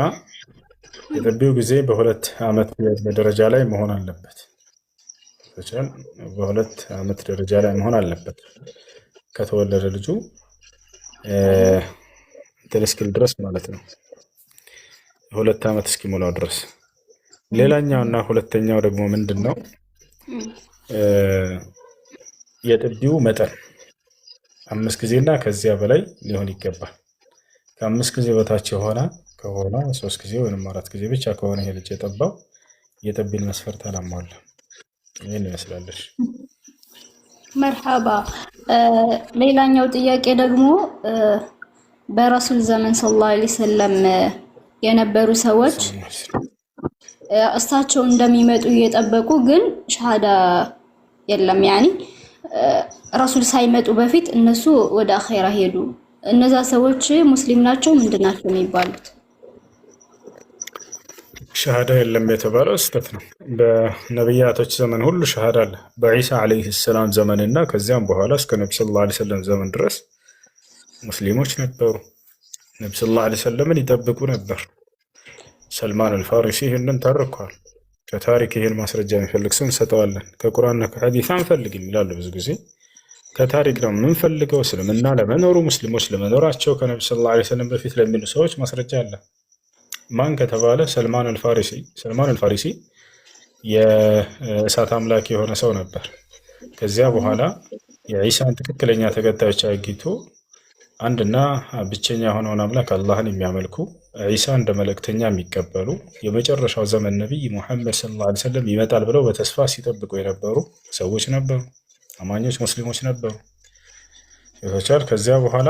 የጥቢው ጊዜ በ2 ዓመት ደረጃ ላይ መሆን አለበት። በ2 ዓመት ደረጃ ላይ መሆን አለበት ከተወለደ ልጁ እንትን እስኪል ድረስ ማለት ነው። 2 ዓመት እስኪሞላው ድረስ። ሌላኛውና ሁለተኛው ደግሞ ምንድን ነው? የጥቢው መጠን 5 ጊዜና ከዚያ በላይ ሊሆን ይገባል። ከ5 ጊዜ በታች የሆነ ከሆነ 3 ጊዜ ወይም 4 ጊዜ ብቻ ከሆነ ይሄ ልጅ የጠባው የጥቢን መስፈርት አላሟላም። ይህን ይመስላለሽ። መርሐባ። ሌላኛው ጥያቄ ደግሞ በረሱል ዘመን ሰለላሁ ዐለይሂ ወሰለም የነበሩ ሰዎች እሳቸው እንደሚመጡ እየጠበቁ ግን ሸሃዳ የለም። ያኒ ረሱል ሳይመጡ በፊት እነሱ ወደ አኺራ ሄዱ። እነዛ ሰዎች ሙስሊም ናቸው ምንድን ናቸው የሚባሉት? ሸሃዳ የለም የተባለው ስህተት ነው። በነቢያቶች ዘመን ሁሉ ሸሃዳ አለ። በዒሳ ዓለይሂ ሰላም ዘመንና ከዚያም በኋላ እስከ ነቢ ሰለላሁ ዐለይሂ ወሰለም ዘመን ድረስ ሙስሊሞች ነበሩ። ነቢ ሰለላሁ ዐለይሂ ወሰለምን ይጠብቁ ነበር። ሰልማን አልፋሪሲ ይህንን ተርኳል። ከታሪክ ይህን ማስረጃ የሚፈልግ ሰው እንሰጠዋለን። ከቁርአንና ከሐዲስ አንፈልግም ይላሉ ብዙ ጊዜ። ከታሪክ ነው የምንፈልገው። እስልምና ለመኖሩ ሙስሊሞች ለመኖራቸው ከነቢ ሰለላሁ ዐለይሂ ወሰለም በፊት ለሚሉ ሰዎች ማስረጃ አለ። ማን ከተባለ ሰልማን አልፋሪሲ። ሰልማን አልፋሪሲ የእሳት አምላክ የሆነ ሰው ነበር። ከዚያ በኋላ የዒሳን ትክክለኛ ተከታዮች አግኝቶ አንድና ብቸኛ የሆነውን አምላክ አላህን የሚያመልኩ ዒሳ እንደ መልእክተኛ የሚቀበሉ የመጨረሻው ዘመን ነቢይ ሙሐመድ ሰለላሁ ዐለይሂ ወሰለም ይመጣል ብለው በተስፋ ሲጠብቁ የነበሩ ሰዎች ነበሩ። አማኞች ሙስሊሞች ነበሩ። ይወቻል። ከዚያ በኋላ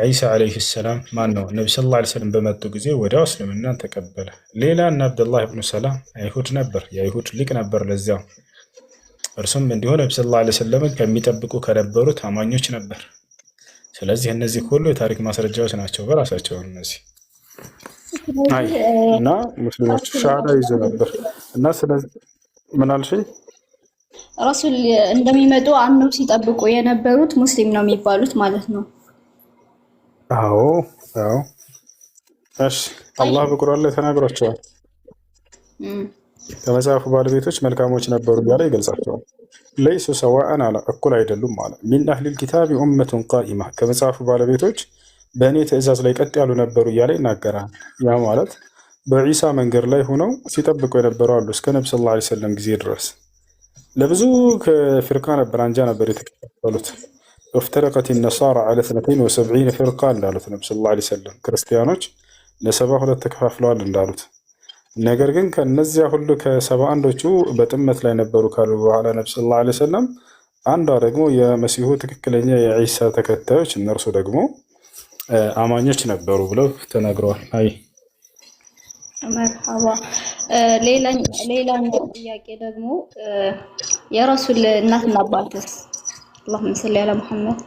ዒሳ ዓለይሂ ሰላም ማን ነው ነቢ ሰለላሁ ዐለይሂ ወሰለም በመጡ ጊዜ ወዲያው እስልምናን ተቀበለ። ሌላ እና አብደላህ ብኑ ሰላም አይሁድ ነበር፣ የአይሁድ ሊቅ ነበር ለዚያው። እርሱም እንዲሁ ነቢ ሰለላሁ ዐለይሂ ወሰለምን ከሚጠብቁ ከነበሩት አማኞች ነበር። ስለዚህ እነዚህ ሁሉ የታሪክ ማስረጃዎች ናቸው በራሳቸው እነዚህ እና ሙስሊሞች ሻሃዳ ይዞ ነበር እና ስለዚህ ምን አልሽኝ? ረሱል እንደሚመጡ አምነው ሲጠብቁ የነበሩት ሙስሊም ነው የሚባሉት ማለት ነው። አዎ አዎ። እሺ አላህ በቁርአን ላይ ተናግሯቸዋል። ከመጽሐፉ ባለቤቶች መልካሞች ነበሩ እያለ ይገልጻቸዋል። ለይሱ ሰዋአን አለ እኩል አይደሉም አለ። ሚን አህሊል ኪታቢ ኡመቱን ቃኢማ ከመጽሐፉ ባለቤቶች በእኔ ትእዛዝ ላይ ቀጥ ያሉ ነበሩ እያለ ይናገራል። ያ ማለት በዒሳ መንገድ ላይ ሆነው ሲጠብቁ የነበሩ አሉ እስከ ነቢ ሰለላሁ ዐለይሂ ወሰለም ጊዜ ድረስ። ለብዙ ፍርቃ ነበር አንጃ ነበር የተከፋፈሉት። ወፍተረቀት ነሳራ ዐለ 72 ፍርቃ እንዳሉት ነቢ ሰለላሁ ዐለይሂ ወሰለም ክርስቲያኖች ለ72 ተከፋፍለዋል እንዳሉት። ነገር ግን ከነዚያ ሁሉ ከ71ዎቹ በጥመት ላይ ነበሩ ካሉ በኋላ ነቢ ሰለላሁ ዐለይሂ ወሰለም አንዷ ደግሞ የመሲሁ ትክክለኛ የዒሳ ተከታዮች እነርሱ ደግሞ አማኞች ነበሩ ብለው ተናግረዋል። አይ መርሐባ። ሌላኛው ጥያቄ ደግሞ የረሱል እናትና አባትስ? አላሁመ ሰሊ ዐላ ሙሐመድ።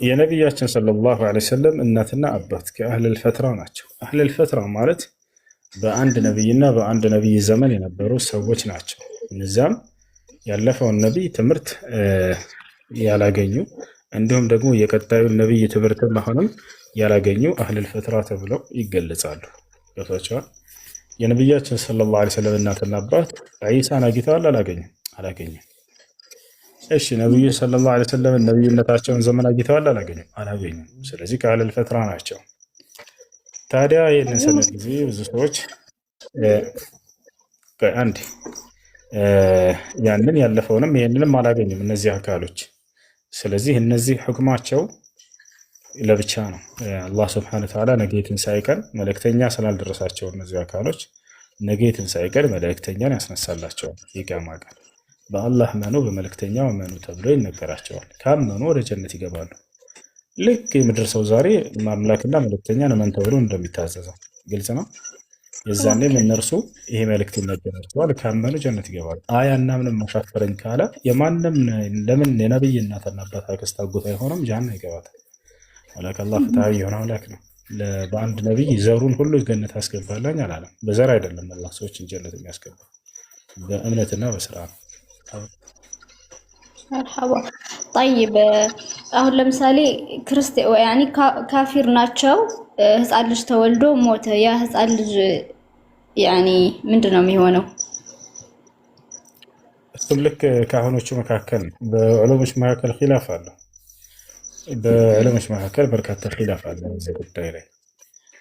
የነቢያችን ሰለላሁ ዐለይሂ ወሰለም እናትና አባት ከአህለል ፈትራ ናቸው። አህለል ፈትራ ማለት በአንድ ነቢይና በአንድ ነቢይ ዘመን የነበሩ ሰዎች ናቸው። እነዚያም ያለፈውን ነቢይ ትምህርት ያላገኙ እንዲሁም ደግሞ የቀጣዩን ነቢይ ትምህርት አሁንም ያላገኙ አህለል ፈትራ ተብለው ይገለጻሉ። ገብቷቸዋል። የነቢያችን ሰለላሁ ዐለይሂ ወሰለም እናትና አባት ዒሳን አግኝተዋል? አላገኙም። እሺ ነቢዩ ሰለላሁ ዐለይሂ ወሰለም ነቢይነታቸውን ዘመን አግኝተዋል? አላገኙም። ስለዚህ ከአህለል ፈትራ ናቸው። ታዲያ ይህንን ሰነድ ጊዜ ብዙ ሰዎች ያንን ያለፈውንም ይህንንም አላገኙም እነዚህ አካሎች። ስለዚህ እነዚህ ሕክማቸው ለብቻ ነው። አላህ ስብሐነሁ ወተዓላ ነገ የትንሣኤ ቀን መልእክተኛ ስላልደረሳቸው እነዚህ አካሎች ነገ የትንሣኤ ቀን መልእክተኛን ያስነሳላቸዋል። የቂያማ ቀን በአላህ መኑ በመልእክተኛው መኑ ተብሎ ይነገራቸዋል። ካመኑ ወደ ጀነት ይገባሉ። ልክ የምድር ሰው ዛሬ አምላክና መልእክተኛን እመን ተብሎ እንደሚታዘዘው ግልጽ ነው። የዛኔም እነርሱ ይሄ መልእክት ይነገራቸዋል። ካመኑ ጀነት ይገባሉ። አያና ምንም አሻፈረኝ ካለ የማንም ለምን የነብይ እናትና አባት አክስት አጎት አይሆንም? ጀሃነም ይገባታል። ወላክ አላህ ፍትሃዊ የሆነ አምላክ ነው። በአንድ ነብይ ዘሩን ሁሉ ገነት አስገባላኝ አላለም። በዘር አይደለም አላህ ሰዎችን ጀነት የሚያስገባ በእምነትና በስራ ነው። መርሐባ ጠይብ። አሁን ለምሳሌ ያኒ ካፊር ናቸው፣ ህፃን ልጅ ተወልዶ ሞተ። ያ ህፃን ልጅ ያኒ ምንድን ነው የሚሆነው? እሱም ልክ ከአሁኖቹ መካከል በዑለሞች መካከል ኺላፍ አለው። በዑለሞች መካከል በርካታ ኺላፍ አለ በዚህ ጉዳይ ላይ።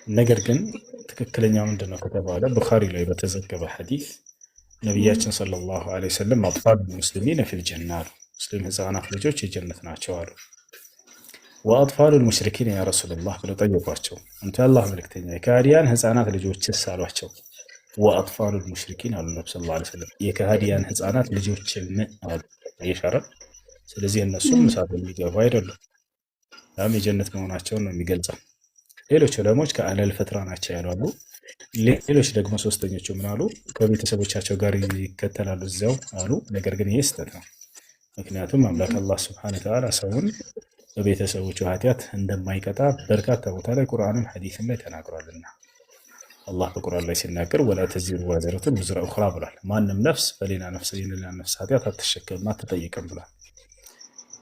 ነገር ግን ትክክለኛ ምንድን ነው ከተባለ ቡኻሪ ላይ በተዘገበ ሐዲስ ነቢያችን ሰለላሁ ዐለይሂ ወሰለም አጥፋሉ ሙስሊሚን ፊል ጀና አሉ። ሙስሊም ህፃናት ልጆች የጀነት ናቸው አሉ። ወአጥፋሉ ሙሽሪኪን ያ ረሱላህ ብለው ጠየቋቸው። አንተ የአላህ መልእክተኛ የከሃዲያን ህፃናት ልጆችስ አሏቸው። ወአጥፋሉ ሙሽሪኪን አሉ ነብዩ ሰለላሁ ዐለይሂ ወሰለም የከሃዲያን ህፃናት ልጆችም አሉ። ይሻራል። ስለዚህ እነሱም እሳት የሚገቡ አይደሉም፣ ያም የጀነት መሆናቸውን ነው የሚገልጸው። ሌሎች ዑለሞች ከአህለል ፈትራ ናቸው ያሉ አሉ። ሌሎች ደግሞ ሶስተኞቹ ምን አሉ? ከቤተሰቦቻቸው ጋር ይከተላሉ እዚያው አሉ። ነገር ግን ይህ ስህተት ነው። ምክንያቱም አምላክ አላህ ሱብሓነሁ ወተዓላ ሰውን በቤተሰቦቹ ኃጢአት እንደማይቀጣ በርካታ ቦታ ላይ ቁርአንም ሐዲስም ላይ ተናግሯልና አላህ በቁርአን ላይ ሲናገር ወላ ተዚሩ ዋዚረቱን ውዝረ ኡኽራ ብሏል። ማንም ነፍስ በሌላ ነፍስ የሌላ ነፍስ ኃጢአት አትሸከምም አትጠይቅም ብሏል።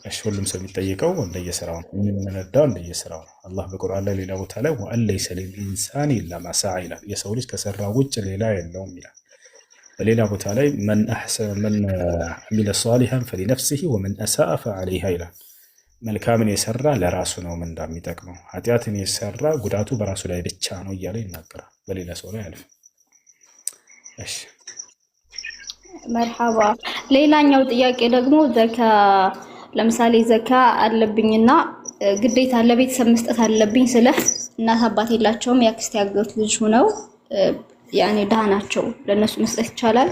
እሺ ሁሉም ሰው የሚጠይቀው እንደየስራው ነው፣ የሚነዳው እንደየስራው ነው። አላህ በቁርአን ላይ ሌላ ቦታ ላይ ወአን ለይሰ ሊልኢንሳኒ ኢላ ማ ሰዓ ይላል። የሰው ልጅ ከሰራው ውጭ ሌላ የለውም ይላል። በሌላ ቦታ ላይ መን አሚለ ሷሊሐን ፈሊነፍሲሂ ወመን አሳአ ፈዐለይሃ ይላል። መልካምን የሰራ ለራሱ ነው ምንዳ የሚጠቅመው፣ ኃጢአትን የሰራ ጉዳቱ በራሱ ላይ ብቻ ነው እያለ ይናገራል። በሌላ ሰው ላይ አልፍ። እሺ መርሐባ። ሌላኛው ጥያቄ ደግሞ ዘካ ለምሳሌ ዘካ አለብኝና ግዴታ ለቤተሰብ መስጠት አለብኝ ስለ እናት አባት የላቸውም ያክስት ያገቱ ልጅ ሆነው ያኔ ደሃ ናቸው፣ ለነሱ መስጠት ይቻላል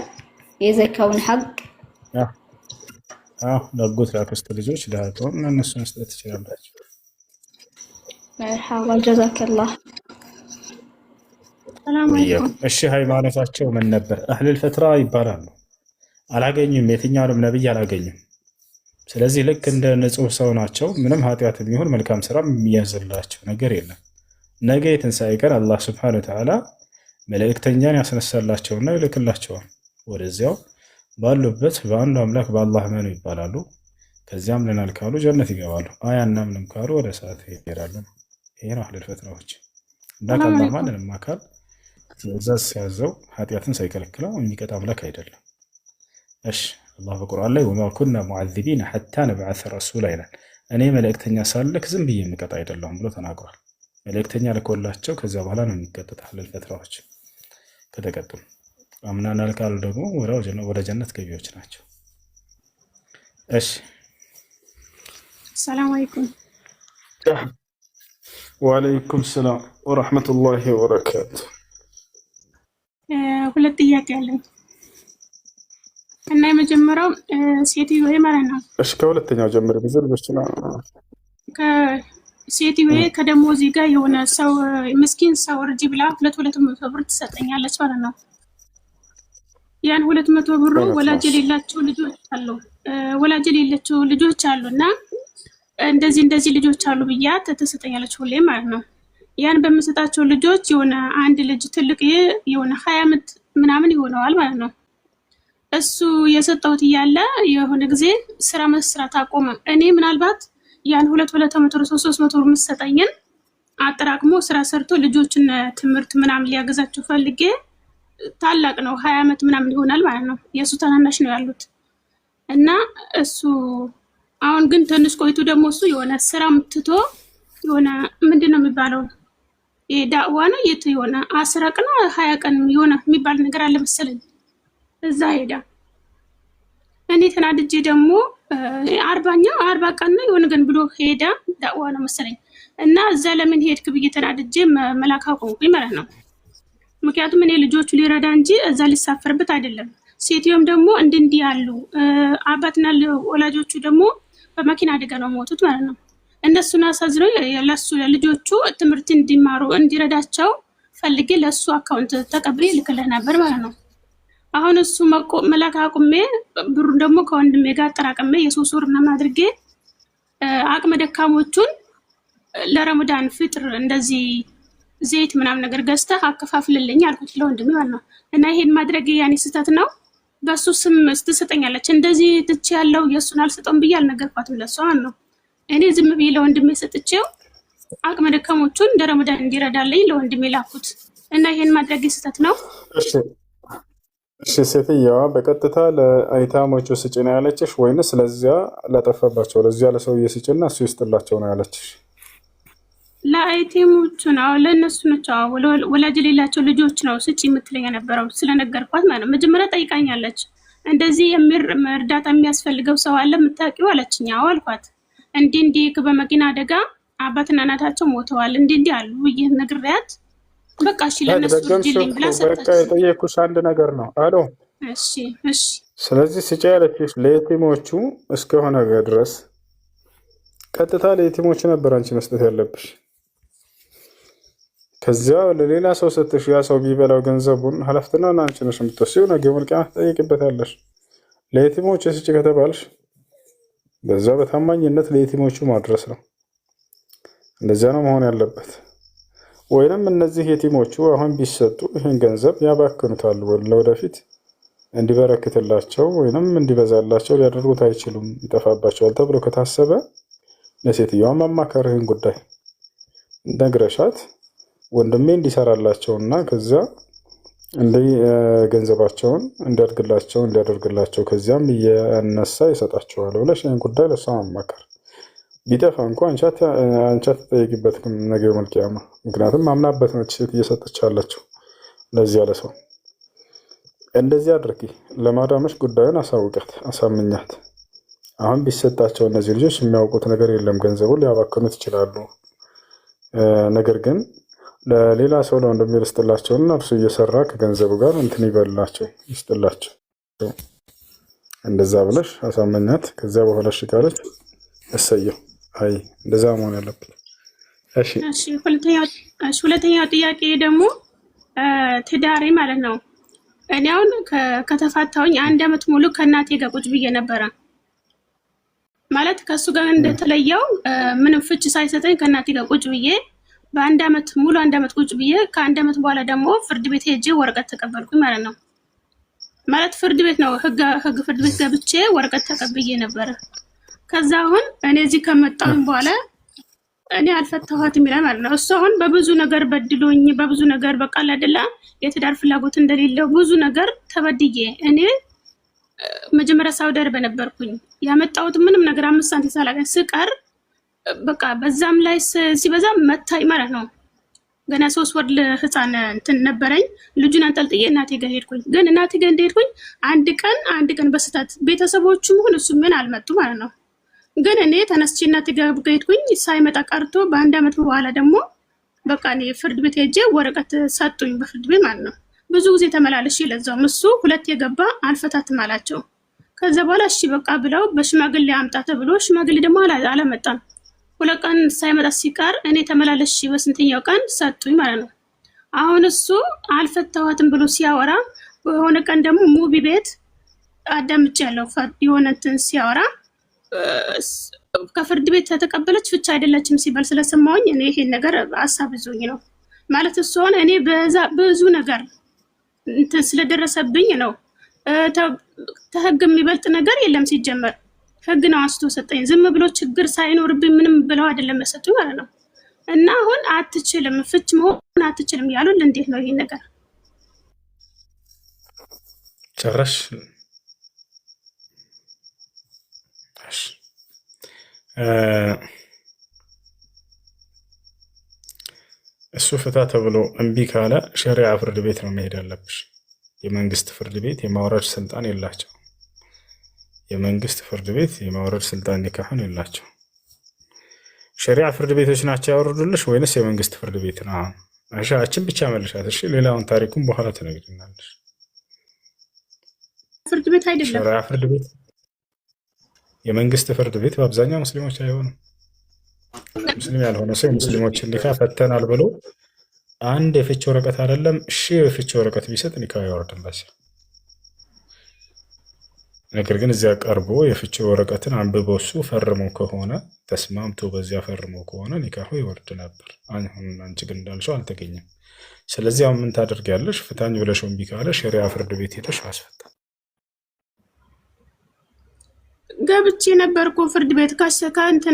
የዘካውን ሐቅ? ለአጎት ለአክስት ልጆች ደሃ ከሆኑ ለነሱ መስጠት ትችላላችሁ። መርሐባ ጀዛከላህ። ሰላም አለይኩም። እሺ ሃይማኖታቸው ምን ነበር? አህለል ፈትራ ይባላሉ። አላገኙም፣ የትኛውንም ነብይ አላገኙም። ስለዚህ ልክ እንደ ንጹህ ሰው ናቸው። ምንም ኃጢአት የሚሆን መልካም ስራ የሚያዝላቸው ነገር የለም። ነገ የትንሣኤ ቀን አላህ ሱብሓነሁ ወተዓላ መልእክተኛን ያስነሳላቸውና ይልክላቸዋል። ወደዚያው ባሉበት በአንዱ አምላክ በአላህ መኑ ይባላሉ። ከዚያም ልናል ካሉ ጀነት ይገባሉ። አያና ምንም ካሉ ወደ እሳት ይሄዳሉ። ይሄ ነው አህለል ፈትራዎች። እንዳት አላህ ማንንም አካል ትእዛዝ ሲያዘው ኃጢአትን ሳይከለክለው የሚቀጣ አምላክ አይደለም። እሺ አላህ በቁርአን ላይ ወማ ኩና ሙዐዚቢነ ሐታ ነብዐሰ ረሱላ ይላል። እኔ መልእክተኛ ሳልክ ዝም ብዬ የምቀጣ አይደለሁም ብሎ ተናግሯል። መልእክተኛ ልኮላቸው ከዚያ በኋላ ነው የሚቀጡት። አህለል ፈትራዎች ከተቀጡ አምናናል ካሉ ደግሞ ወደ ጀነት ገቢዎች ናቸው። እሺ ሰላም አለይኩም። ወአለይኩም ሰላም ወራህመቱላሂ ወበረካቱ። ሁለት ጥያቄ አለኝ እና የመጀመሪያው ሴትዮዋ ማለት ነው። እሺ ከሁለተኛው ጀምር። ብዙ ልጆች ነው ሴትዮዋ ከደሞዜ ጋር የሆነ ሰው ምስኪን ሰው እርጂ ብላ 200 ብር ትሰጠኛለች ማለት ነው። ያን 200 ብሩ ወላጅ የሌላቸው ልጆች አሉ እና እንደዚህ ልጆች አሉ ብያት ትሰጠኛለች ሁሌ ማለት ነው። ያን በምሰጣቸው ልጆች የሆነ አንድ ልጅ ትልቅ የሆነ 20 ዓመት ምናምን ይሆነዋል ማለት ነው። እሱ የሰጠሁት እያለ የሆነ ጊዜ ስራ መስራት አቆመ። እኔ ምናልባት ያን 200 300 ብር የምትሰጠኝን አጠራቅሞ ስራ ሰርቶ ልጆችን ትምህርት ምናምን ሊያገዛቸው ፈልጌ ታላቅ ነው 20 ዓመት ምናምን ይሆናል ማለት ነው። የእሱ ታናናሽ ነው ያሉት እና እሱ አሁን ግን ትንሽ ቆይቶ ደግሞ እሱ የሆነ ስራ ምትቶ የሆነ ምንድነው የሚባለው ዳዕዋ ነው የሆነ 10 ቀን 20 ቀን የሆነ የሚባል ነገር አለ መሰለኝ እዛ ሄዳ። እኔ ተናድጄ ደግሞ 40 ቀን ነው የሆነ ግን ብሎ ሄዳ ዳዕዋ ነው መሰለኝ እና እዛ ለምን ሄድክ ብዬ ተናድጄ መላክ አቆምኩኝ ማለት ነው። ምክንያቱም እኔ ልጆቹ ሊረዳ እንጂ እዛ ሊሳፈርበት አይደለም። ሴትዮም ደግሞ እንዲህ ያሉ አባትና ወላጆቹ ደግሞ በመኪና አደጋ ነው ሞቱት ማለት ነው። እነሱን አሳዝነው ለሱ ለልጆቹ ትምህርት እንዲማሩ እንዲረዳቸው ፈልጌ ለሱ አካውንት ተቀብሌ ልክልህ ነበር ማለት ነው። አሁን እሱ መላክ አቁሜ ብሩን ደግሞ ከወንድሜ ጋር አጠራቅሜ የ3 ወር ምናምን አድርጌ አቅመ ደካሞቹን ለረመዳን ፍጥር እንደዚህ ዘይት ምናምን ነገር ገዝተህ አከፋፍልልኝ አልኩት ለወንድሜ ማለት ነው። እና ይሄን ማድረግ ያኔ ስህተት ነው? በሱ ስም ትሰጠኛለች እንደዚህ ትቼ ያለው የሱን አልሰጠውም ብዬ አልነገርኳትም ለሷ ነው። እኔ ዝም ብዬ ለወንድሜ ሰጥቼው አቅመ ደካሞቹን ለረመዳን እንዲረዳልኝ ለወንድሜ ላኩት። እና ይሄን ማድረግ ስህተት ነው? እሺ ሴትየዋ በቀጥታ ለአይታሞቹ ስጭ ነው ያለችሽ ወይንስ ለዚያ ለጠፈባቸው ለዚያ ለሰውዬ ስጭና እሱ ይስጥላቸው ነው ያለችሽ? ለአይቴሞቹ ነው ለነሱ ነው ወላጅ የሌላቸው ልጆች ነው ስጭ የምትለኝ የነበረው ስለነገርኳት ማለት ነው። መጀመሪያ ጠይቃኛለች እንደዚህ እርዳታ የሚያስፈልገው ሰው አለ የምታውቂው አለችኝ። አዎ አልኳት። እንዲህ በመኪና አደጋ አባትና እናታቸው ሞተዋል እንዲህ አሉ ይሄን ነግሬያት በቃ እሺ ለነሱ ልጅልኝ ብላ ሰጠች። በቃ የጠየኩሽ አንድ ነገር ነው። አሎ እሺ ስለዚህ ስጭ ያለችሽ ለየቲሞቹ እስከሆነ ድረስ ቀጥታ ለየቲሞቹ ነበር አንቺ መስጠት ያለብሽ። ከዚያ ለሌላ ሰው ሰጥሽ ያ ሰው ቢበላው ገንዘቡን ኃላፊነቱን አንቺ ነሽ የምትወስጂው። ነገ መልቂያ ትጠይቂበታለሽ። ለየቲሞቹ ስጭ ከተባልሽ በዛ በታማኝነት ለየቲሞቹ ማድረስ ነው። እንደዚያ ነው መሆን ያለበት። ወይንም እነዚህ የቲሞቹ አሁን ቢሰጡ ይህን ገንዘብ ያባክኑታል፣ ለወደፊት እንዲበረክትላቸው ወይንም እንዲበዛላቸው ሊያደርጉት አይችሉም፣ ይጠፋባቸዋል ተብሎ ከታሰበ ለሴትዮዋ ማማከር ይህን ጉዳይ ነግረሻት ወንድሜ እንዲሰራላቸውና ከዚያ ገንዘባቸውን እንዲያደርግላቸው ከዚያም እየነሳ ይሰጣቸዋል ብለሽ ይህን ጉዳይ ለሷ ማማከር። ቢጠፋ እንኳ አንቺ አትጠይቂበትም ነገ መልቂያማ። ምክንያቱም ማምናበት ነው ሴት እየሰጠች ያለችው ለዚህ ያለ ሰው። እንደዚህ አድርጊ። ለማዳመሽ ጉዳዩን አሳውቂያት፣ አሳምኛት። አሁን ቢሰጣቸው እነዚህ ልጆች የሚያውቁት ነገር የለም፣ ገንዘቡን ሊያባክኑት ይችላሉ። ነገር ግን ለሌላ ሰው ለወንድሜ ልስጥላቸውና እርሱ እየሰራ ከገንዘቡ ጋር እንትን ይበልላቸው ይስጥላቸው። እንደዛ ብለሽ አሳምኛት። ከዚያ በኋላ እሺ ካለች እሰየው። አይ እንደዛ መሆን ያለበት። እሺ ሁለተኛው ጥያቄ ደግሞ ትዳሬ ማለት ነው። እኔ አሁን ከተፋታሁኝ 1 ዓመት ሙሉ ከእናቴ ጋር ቁጭ ብዬ ነበረ ማለት ከሱ ጋር እንደተለየው ምንም ፍች ሳይሰጠኝ ከእናቴ ጋር ቁጭ ብዬ በ1 ዓመት ሙሉ 1 ዓመት ቁጭ ብዬ ከ1 ዓመት በኋላ ደግሞ ፍርድ ቤት ሄጄ ወረቀት ተቀበልኩኝ ማለት ነው። ማለት ፍርድ ቤት ነው ህግ ፍርድ ቤት ገብቼ ወረቀት ተቀብዬ ነበረ። ከዛ አሁን እኔ እዚህ ከመጣሁኝ በኋላ እኔ አልፈታኋትም ይላል ማለት ነው። እሱ አሁን በብዙ ነገር በድሎኝ በብዙ ነገር በቃ አይደለ የትዳር ፍላጎት እንደሌለው ብዙ ነገር ተበድዬ እኔ መጀመሪያ ሳውዲ አረቢያ ነበርኩኝ። ያመጣሁት ምንም ነገር 5 ሳንቲም ሳላገኝ ስቀር በቃ በዛም ላይ ሲበዛም መታይ ማለት ነው። ገና 3 ወር ህፃን እንትን ነበረኝ። ልጁን አንጠልጥዬ እናቴ ጋር ሄድኩኝ። ግን እናቴ ጋር እንደሄድኩኝ አንድ ቀን በስተት ቤተሰቦቹም ሆነ እሱ ምን አልመጡ ማለት ነው። ግን እኔ ተነስቼ እናቴ ጋር ሄድኩኝ። ሳይመጣ ቀርቶ በ1 ዓመት በኋላ ደግሞ በቃ እኔ ፍርድ ቤት ሄጄ ወረቀት ሰጡኝ በፍርድ ቤት ማለት ነው። ብዙ ጊዜ ተመላለሽ ለዛውም እሱ 2 የገባ አልፈታትም አላቸው። ከዛ በኋላ እሺ በቃ ብለው በሽማግሌ አምጣ ተብሎ ሽማግሌ ደግሞ አላመጣም። 2 ቀን ሳይመጣ ሲቀር እኔ ተመላለሽ በስንተኛው ቀን ሰጡኝ ማለት ነው። አሁን እሱ አልፈታዋትም ብሎ ሲያወራ በሆነ ቀን ደግሞ ሙቢ ቤት አዳምጫለሁ የሆነ እንትን ሲያወራ ከፍርድ ቤት ተተቀበለች ፍቻ አይደለችም ሲባል ስለሰማሁኝ እኔ ይሄን ነገር አሳብዞኝ ነው ማለት እሱ ሆነ እኔ ብዙ ነገር እንትን ስለደረሰብኝ ነው። ተህግ የሚበልጥ ነገር የለም ሲጀመር ህግ ነው አንስቶ ሰጠኝ። ዝም ብሎ ችግር ሳይኖርብኝ ምንም ብለው አይደለም መሰጡኝ ማለት ነው። እና አሁን አትችልም ፍች መሆን አትችልም ያሉል። እንዴት ነው ይሄ ነገር? ጨረሽ? እሱ ፍታ ተብሎ እምቢ ካለ ሸሪዓ ፍርድ ቤት ነው መሄድ ያለብሽ። የመንግስት ፍርድ ቤት የማውረድ ስልጣን የላቸው። የመንግስት ፍርድ ቤት የማውረድ ስልጣን ኒካህን የላቸው። ሸሪዓ ፍርድ ቤቶች ናቸው ያወርዱልሽ ወይንስ የመንግስት ፍርድ ቤት ነው? እሺ አችን ብቻ መልሻት። እሺ ሌላውን ታሪኩን በኋላ ትነግሪናለሽ። ፍርድ ቤት አይደለም። ሸሪዓ ፍርድ ቤት የመንግስት ፍርድ ቤት በአብዛኛው ሙስሊሞች አይሆኑም። ሙስሊም ያልሆነ ሰው ሙስሊሞችን ኒካ ፈተናል ብሎ አንድ የፍች ወረቀት አይደለም የፍች ወረቀት ቢሰጥ ኒካ ያወርድላቸው። ነገር ግን እዚያ ቀርቦ የፍች ወረቀትን አንብቦ እሱ ፈርሞ ከሆነ ተስማምቶ በዚያ ፈርሞ ከሆነ ኒካሁ ይወርድ ነበር። አሁን አንቺ ግን እንዳልሽው አልተገኘም። ስለዚህ አሁን ምን ታደርጊያለሽ? ፍታኝ ብለሽ እምቢ ካለ ሸሪዓ ፍርድ ቤት ሄደሽ አስፈታ። ገብቼ ነበር እኮ ፍርድ ቤት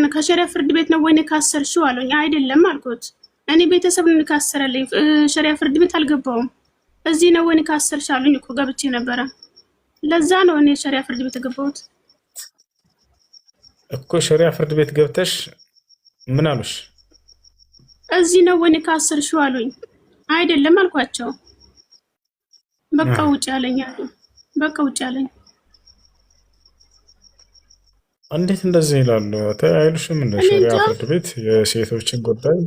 ከሸሪዓ ፍርድ ቤት ነው ወይ ካሰርሽው አለኝ። አይደለም አልኩት። እኔ ቤተሰብ ነው ካሰረልኝ፣ ሸሪዓ ፍርድ ቤት አልገባውም። እዚህ ነው ወይ ካሰርሽ አሉኝ እኮ ገብቼ ነበረ። ለዛ ነው እኔ ሸሪዓ ፍርድ ቤት የገባሁት እኮ። ሸሪዓ ፍርድ ቤት ገብተሽ ምን አሉሽ? እዚህ ነው ወይ ካሰርሽው አሉኝ። አይደለም አልኳቸው። በቃ ውጭ አለኝ አሉ። በቃ ውጭ አለኝ። እንዴት እንደዚህ ይላሉ? አይሉሽም? እንደ ሸሪዓ ፍርድ ቤት የሴቶችን ጉዳይ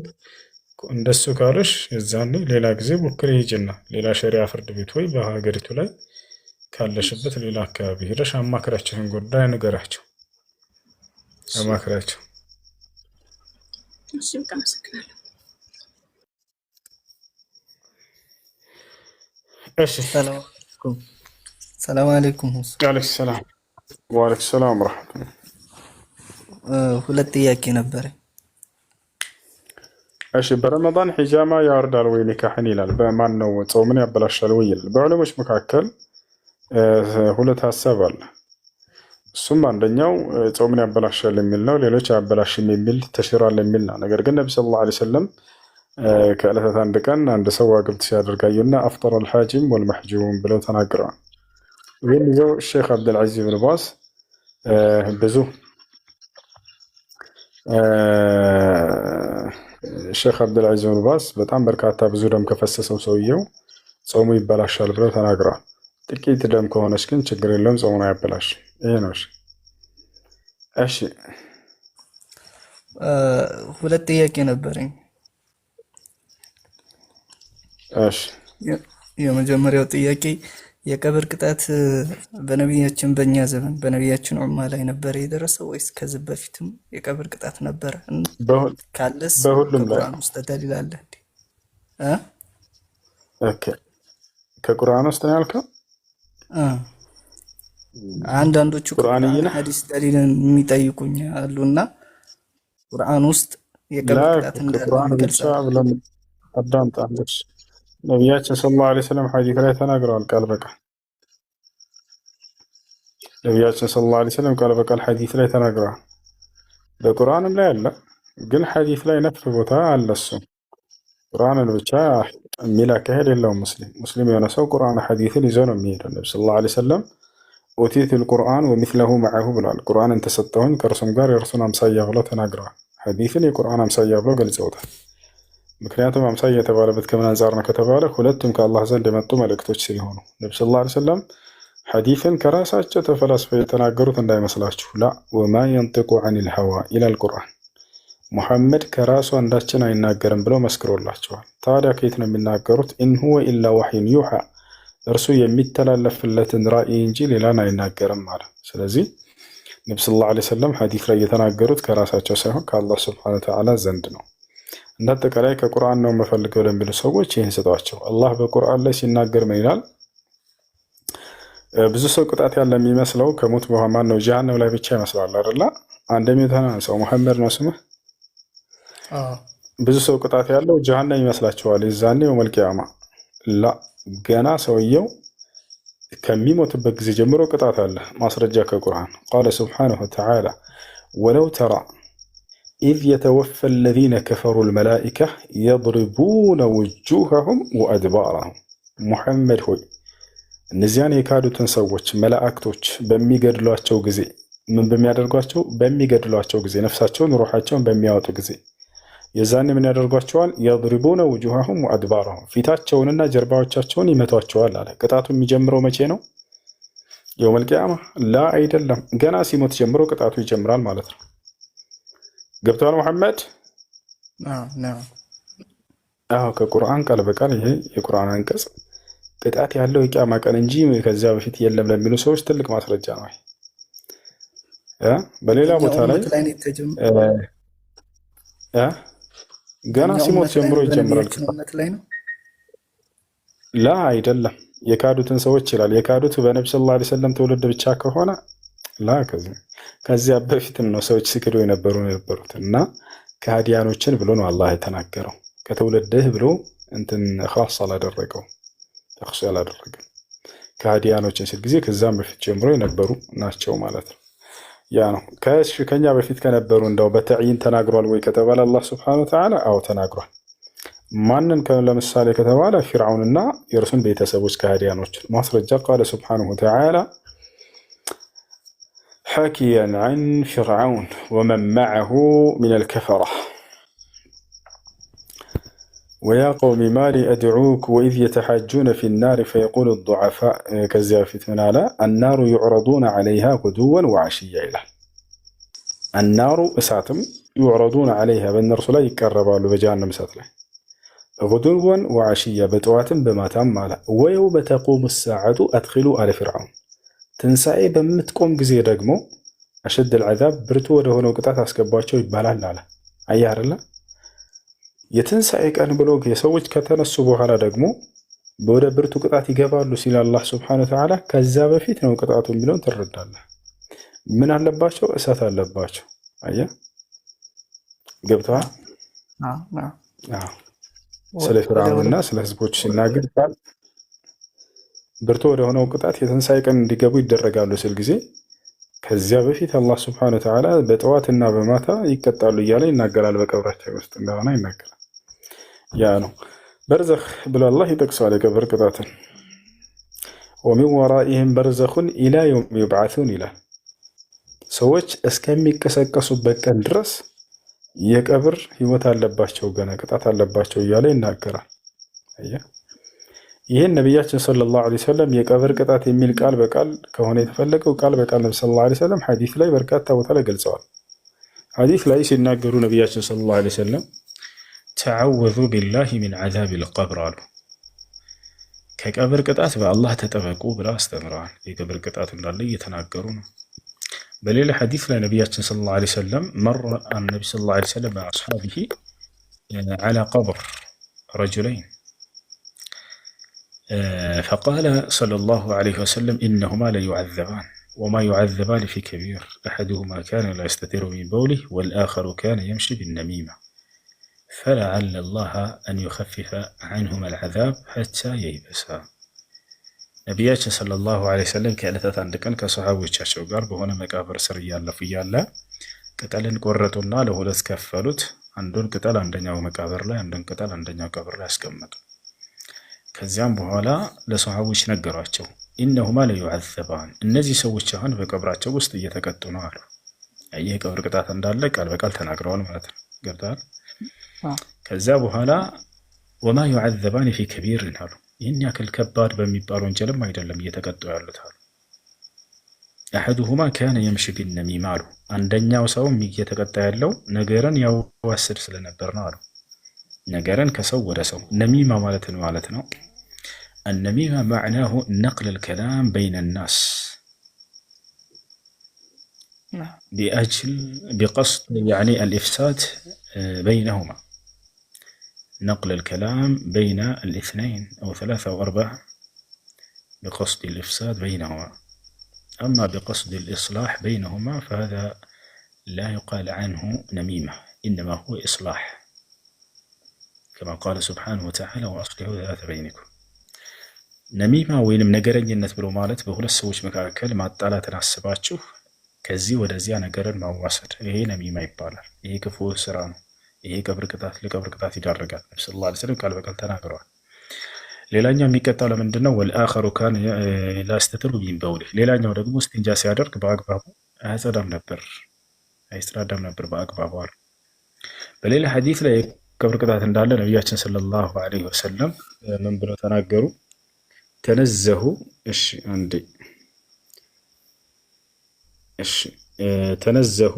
እንደሱ ካሉሽ የዛኔ ሌላ ጊዜ ሞክሪ ሂጂና ሌላ ሸሪዓ ፍርድ ቤት ወይ በሀገሪቱ ላይ ካለሽበት ሌላ አካባቢ ሄደሽ አማክራቸውን ጉዳይ ንገራቸው። አማክራቸው። እሺ በቃ አመሰግናለሁ። እሺ ሰላም አለይኩም። ወአለይኩም ሰላም ወአለይኩም ሰላም ወራህመቱላህ። ሁለት ጥያቄ ነበረ። እሺ በረመዳን ሒጃማ ያወርዳል ወይ ኒካህን ይላል። በማን ነው ጾምን ያበላሻል ወይ ይላል። በዑለሞች መካከል ሁለት ሀሳብ አለ። እሱም አንደኛው ጾምን ያበላሻል የሚል ነው። ሌሎች አያበላሽም የሚል ተሽራል የሚል ነው። ነገር ግን ነብዩ ሰለላሁ ዐለይሂ ወሰለም ከዕለታት አንድ ቀን አንድ ሰው ዋግብት ሲያደርግ አዩና አፍጠረ አልሐጂም ወልመሕጁም ብለው ተናግረዋል። ይህን ይዘው ሼክ አብዱልዓዚዝ ብን ባዝ ብዙ ሼክ አብዱልዓዚዝ ብን ባዝ በጣም በርካታ ብዙ ደም ከፈሰሰው ሰውየው ጾሙ ይበላሻል ብለው ተናግረዋል። ጥቂት ደም ከሆነች ግን ችግር የለውም ጾሙን አያበላሽም። ይሄ ነው። እሺ ሁለት ጥያቄ ነበረኝ። እሺ የመጀመሪያው ጥያቄ የቀብር ቅጣት በነቢያችን በእኛ ዘመን በነቢያችን ዑማ ላይ ነበር የደረሰው ወይስ ከዚህ በፊትም የቀብር ቅጣት ነበረ? ካለስ በሁሉም ላይ ከቁርአን ውስጥ ደሊል አለ እንዴ? ኦኬ ከቁርአን ውስጥ ነው ያልከው? አንዳንዶቹ ቁርአን ሐዲስ ደሊልን የሚጠይቁኝ አሉና ቁርአን ውስጥ የቀብር ቅጣት እንዳለ ብቻ ብለን አዳምጣለች። ነቢያችን ሰለላሁ ዐለይሂ ወሰለም ሐዲስ ላይ ተናግረዋል ቃል በቃል። ነቢያችን ሰለላሁ ዐለይሂ ወሰለም ቃል በቃል ሐዲስ ላይ ተናግረዋል። በቁርአንም ላይ አለ፣ ግን ሐዲስ ላይ ነፍ ቦታ አለ። እሱ ቁርአንን ብቻ የሚል አካሄድ የለውም። ሙስሊም የሆነ ሰው ቁርአን ሐዲስን ይዞ ነው የሚሄደው። ነብዩ ሰለላሁ ዐለይሂ ወሰለም ኡቲቱል ቁርአን ወሚስለሁ መዐሁ ብለዋል። ቁርአንን ተሰጠሁኝ ከእርሱም ጋር የእርሱን አምሳያ ብለው ተናግረዋል። ሐዲስን የቁርአን አምሳያ ብለው ገልጸውታል። ምክንያቱም አምሳያ የተባለበት ከምን አንጻር ነው ከተባለ ሁለቱም ከአላህ ዘንድ የመጡ መልእክቶች ሲሆኑ ነብዩ ሰለላሁ ዐለይሂ ወሰለም ሐዲስን ከራሳቸው ተፈላስፈው የተናገሩት እንዳይመስላችሁ። ላ ወማ የንጢቁ ዐኒል ሀዋ ይላል ቁርአን። ሙሐመድ ከራሱ አንዳችን አይናገርም ብለው መስክሮላቸዋል። ታዲያ ከየት ነው የሚናገሩት? ኢን ሁወ ኢላ ወሕዩን ዩሓ፣ እርሱ የሚተላለፍለትን ራእይ እንጂ ሌላን አይናገርም ማለት። ስለዚህ ነብዩ ሰለላሁ ዐለይሂ ወሰለም ሐዲስ ላይ የተናገሩት ከራሳቸው ሳይሆን ከአላህ ሱብሓነሁ ወተዓላ ዘንድ ነው። እንደ አጠቃላይ ከቁርአን ነው የምፈልገው ለሚሉ ሰዎች ይህን ስጧቸው። አላህ በቁርአን ላይ ሲናገር ምን ይላል? ብዙ ሰው ቅጣት ያለ የሚመስለው ከሞት በኋላ ማን ነው ጀሃነም ላይ ብቻ ይመስላል አይደለ? አንደኛው ሰው መሐመድ ነው ስምህ። ብዙ ሰው ቅጣት ያለው ጀሃነም ይመስላቸዋል። የዛኔ የውመል ቂያማ ላ ገና ሰውየው ከሚሞትበት ጊዜ ጀምሮ ቅጣት አለ። ማስረጃ ከቁርአን ቃለ ሱብሓነሁ ወተዓላ ወለው ተራ ኢዝ የተወፈ አለዚነ ከፈሩ አልመላኢካ የድሪቡነ ውጁሀሁም ወአድባረሁም። ሙሐመድ ሆይ እነዚያን የካዱትን ሰዎች መላእክቶች በሚገድሏቸው ጊዜ ምን በሚያደርጓቸው? በሚገድሏቸው ጊዜ ነፍሳቸውን ሩሓቸውን በሚያወጡ ጊዜ የዛኔ ምን ያደርጓቸዋል? የድሪቡነ ውጁሀሁም ወአድባረሁም፣ ፊታቸውንና ጀርባዎቻቸውን ይመቷቸዋል አለ። ቅጣቱ የሚጀምረው መቼ ነው? የውመል ቂያማ? ላ አይደለም፣ ገና ሲሞት ጀምሮ ቅጣቱ ይጀምራል ማለት ነው። ገብቷል መሐመድ? አዎ ከቁርአን ቃል በቃል ይሄ የቁርአን አንቀጽ ቅጣት ያለው የቂያማ ቀን እንጂ ከዚያ በፊት የለም ለሚሉ ሰዎች ትልቅ ማስረጃ ነው። በሌላ ቦታ ላይ ገና ሲሞት ጀምሮ ይጀምራል። ላ አይደለም የካዱትን ሰዎች ይላል። የካዱት በነብዩ ሰለላሁ ዐለይሂ ወሰለም ትውልድ ብቻ ከሆነ ላ ከዚያ በፊትም ነው ሰዎች ሲክዱ የነበሩት እና ከሃዲያኖችን ብሎ ነው አላህ የተናገረው። ከትውልድህ ብሎ እንትን ኻስ አላደረገው ተخص ያላደረገው ከሃዲያኖችን ሲል ጊዜ ከዛም በፊት ጀምሮ የነበሩ ናቸው ማለት ነው። ያ ነው ከኛ በፊት ከነበሩ እንደው በተዕይን ተናግሯል ወይ ከተባለ አላህ Subhanahu Wa Ta'ala አው ተናግሯል። ማንን ለምሳሌ ከተባለ ፊርዓውንና የእርሱን ቤተሰቦች ከሃዲያኖች ማስረጃ ቃለ Subhanahu Wa Ta'ala حكيا عن فرعون ومن معه من الكفرة ويا قوم ما لي أدعوك وإذ يتحاجون في النار فيقول الضعفاء كزيافة من على النار يعرضون عليها غدوا وعشيا إلى النار أساتم يعرضون عليها بالنرس لا يقربوا بجهنم ساتله غدوا وعشيا بتواتم بما تم على ويوم تقوم الساعة أدخلوا على فرعون ትንሣኤ በምትቆም ጊዜ ደግሞ አሸድ العذاب ብርቱ ወደ ሆነው ቅጣት አስገባቸው ይባላል አለ። አየህ አይደለ? የትንሣኤ ቀን ብሎ የሰዎች ከተነሱ በኋላ ደግሞ ወደ ብርቱ ቅጣት ይገባሉ ሲል አላህ Subhanahu Wa Ta'ala ከዛ በፊት ነው ቅጣቱ የሚለውን ትረዳለህ። ምን አለባቸው? እሳት አለባቸው። አየህ ገብቶሃል? አዎ ስለ ፍርዓውንና ስለ ህዝቦች ሲናገር ብርቱ ወደ ሆነው ቅጣት የትንሣኤ ቀን እንዲገቡ ይደረጋሉ ሲል ጊዜ ከዚያ በፊት አላህ Subhanahu Wa Ta'ala በጠዋትና በማታ ይቀጣሉ እያለ ይናገራል። በቀብራቸው ውስጥ እንደሆነ ይናገራል። ያ ነው በርዘኽ ብሎ አላህ ይጠቅሰዋል የቀብር ቅጣትን። ወሚን ወራኢህም በርዘኹን ኢላ የውም ዩብዓሱን ይላል። ሰዎች እስከሚቀሰቀሱበት ቀን ድረስ የቀብር ህይወት አለባቸው፣ ገና ቅጣት አለባቸው እያለ ይናገራል። አየህ ይህን ነቢያችን ሰለላሁ ዐለይሂ ወሰለም የቀብር ቅጣት የሚል ቃል በቃል ከሆነ የተፈለገው ቃል በቃል ነብዩ ሰለላሁ ዐለይሂ ወሰለም ሐዲስ ላይ በርካታ ቦታ ላይ ገልጸዋል። ሐዲስ ላይ ሲናገሩ ነቢያችን ሰለላሁ ዐለይሂ ወሰለም ተዐወዙ ቢላሂ ሚን ዐዛቢል ቀብር አሉ። ከቀብር ቅጣት በአላህ ተጠበቁ ብለው አስተምረዋል። የቀብር ቅጣት እንዳለ እየተናገሩ ነው። በሌላ ሐዲስ ላይ ነቢያችን ሰለላሁ ዐለይሂ ወሰለም መረ አን-ነቢ ሰለላሁ ዐለይሂ ወሰለም በአስሐቢሂ ዐላ ቀብር ረጁለይን فقال صلى الله عليه وسلم إنهما ليعذبان وما يعذبان في كبير أحدهما كان لا يستتر من بوله والآخر كان يمشي بالنميمة فلعل الله أن يخفف عنهما العذاب حتى ييبسا نبياتنا صلى الله عليه وسلم كانت عندك كصحابة شاشوغار بهنا مقابر سريان لفيالا قتالن قرطونا لهولت كفلوت عندن قتال عندኛው መቃብር ላይ አንደን قتال عندኛው ቀብር ላይ አስቀመጡ። ከዚያም በኋላ ለሰሃቦች ነገሯቸው ኢነሁማ ለዩዐዘባን እነዚህ ሰዎች አሁን በቀብራቸው ውስጥ እየተቀጡ ነው አሉ። አየህ ቀብር ቅጣት እንዳለ ቃል በቃል ተናግረዋል ማለት ነው። ገብቶሃል? ከዚያ በኋላ ወማ ዩዐዘባን ፊ ከቢር አሉ። ይህን ያክል ከባድ በሚባል ወንጀልም አይደለም እየተቀጡ ያሉት አሉ። አሐዱሁማ ካነ የምሺ ቢነሚማ አሉ። አንደኛው ሰው እየተቀጣ ያለው ነገርን ያዋስድ ስለነበር ነው አሉ። ነገርን ከሰው ወደ ሰው ነሚማ ማለት ነው። النميمة معناه نقل الكلام بين الناس بقصد يعني الإفساد بينهما، نقل الكلام بين الاثنين أو ثلاثة أو أربعة بقصد الإفساد بينهما. أما بقصد الإصلاح بينهما فهذا لا يقال عنه نميمة، إنما هو إصلاح كما قال سبحانه وتعالى وأصلحوا ذات بينكم. ነሚማ ወይንም ነገረኝነት ብሎ ማለት በሁለት ሰዎች መካከል ማጣላትን አስባችሁ ከዚህ ወደዚያ ነገርን ማዋሰድ፣ ይሄ ነሚማ ይባላል። ይሄ ክፉ ስራ ነው። ይሄ ለቀብር ቅጣት ይዳረጋል። ነብዩ ሰለላሁ ዐለይሂ ወሰለም ቃል በቃል ተናግረዋል። ሌላኛው የሚቀጣው ለምንድን ነው? ወልአኸሩ ካነ ላ የስተትሩ ሚን በውሊህ፣ ሌላኛው ደግሞ እስቲንጃ ሲያደርግ በአግባቡ አያጸዳም ነበር በአግባቡ አሉ። በሌላ ሐዲስ ላይ የቀብር ቅጣት እንዳለ ነቢያችን ሰለላሁ ዐለይሂ ወሰለም ምን ብለው ተናገሩ? ተነዘሁ ተነዘሁ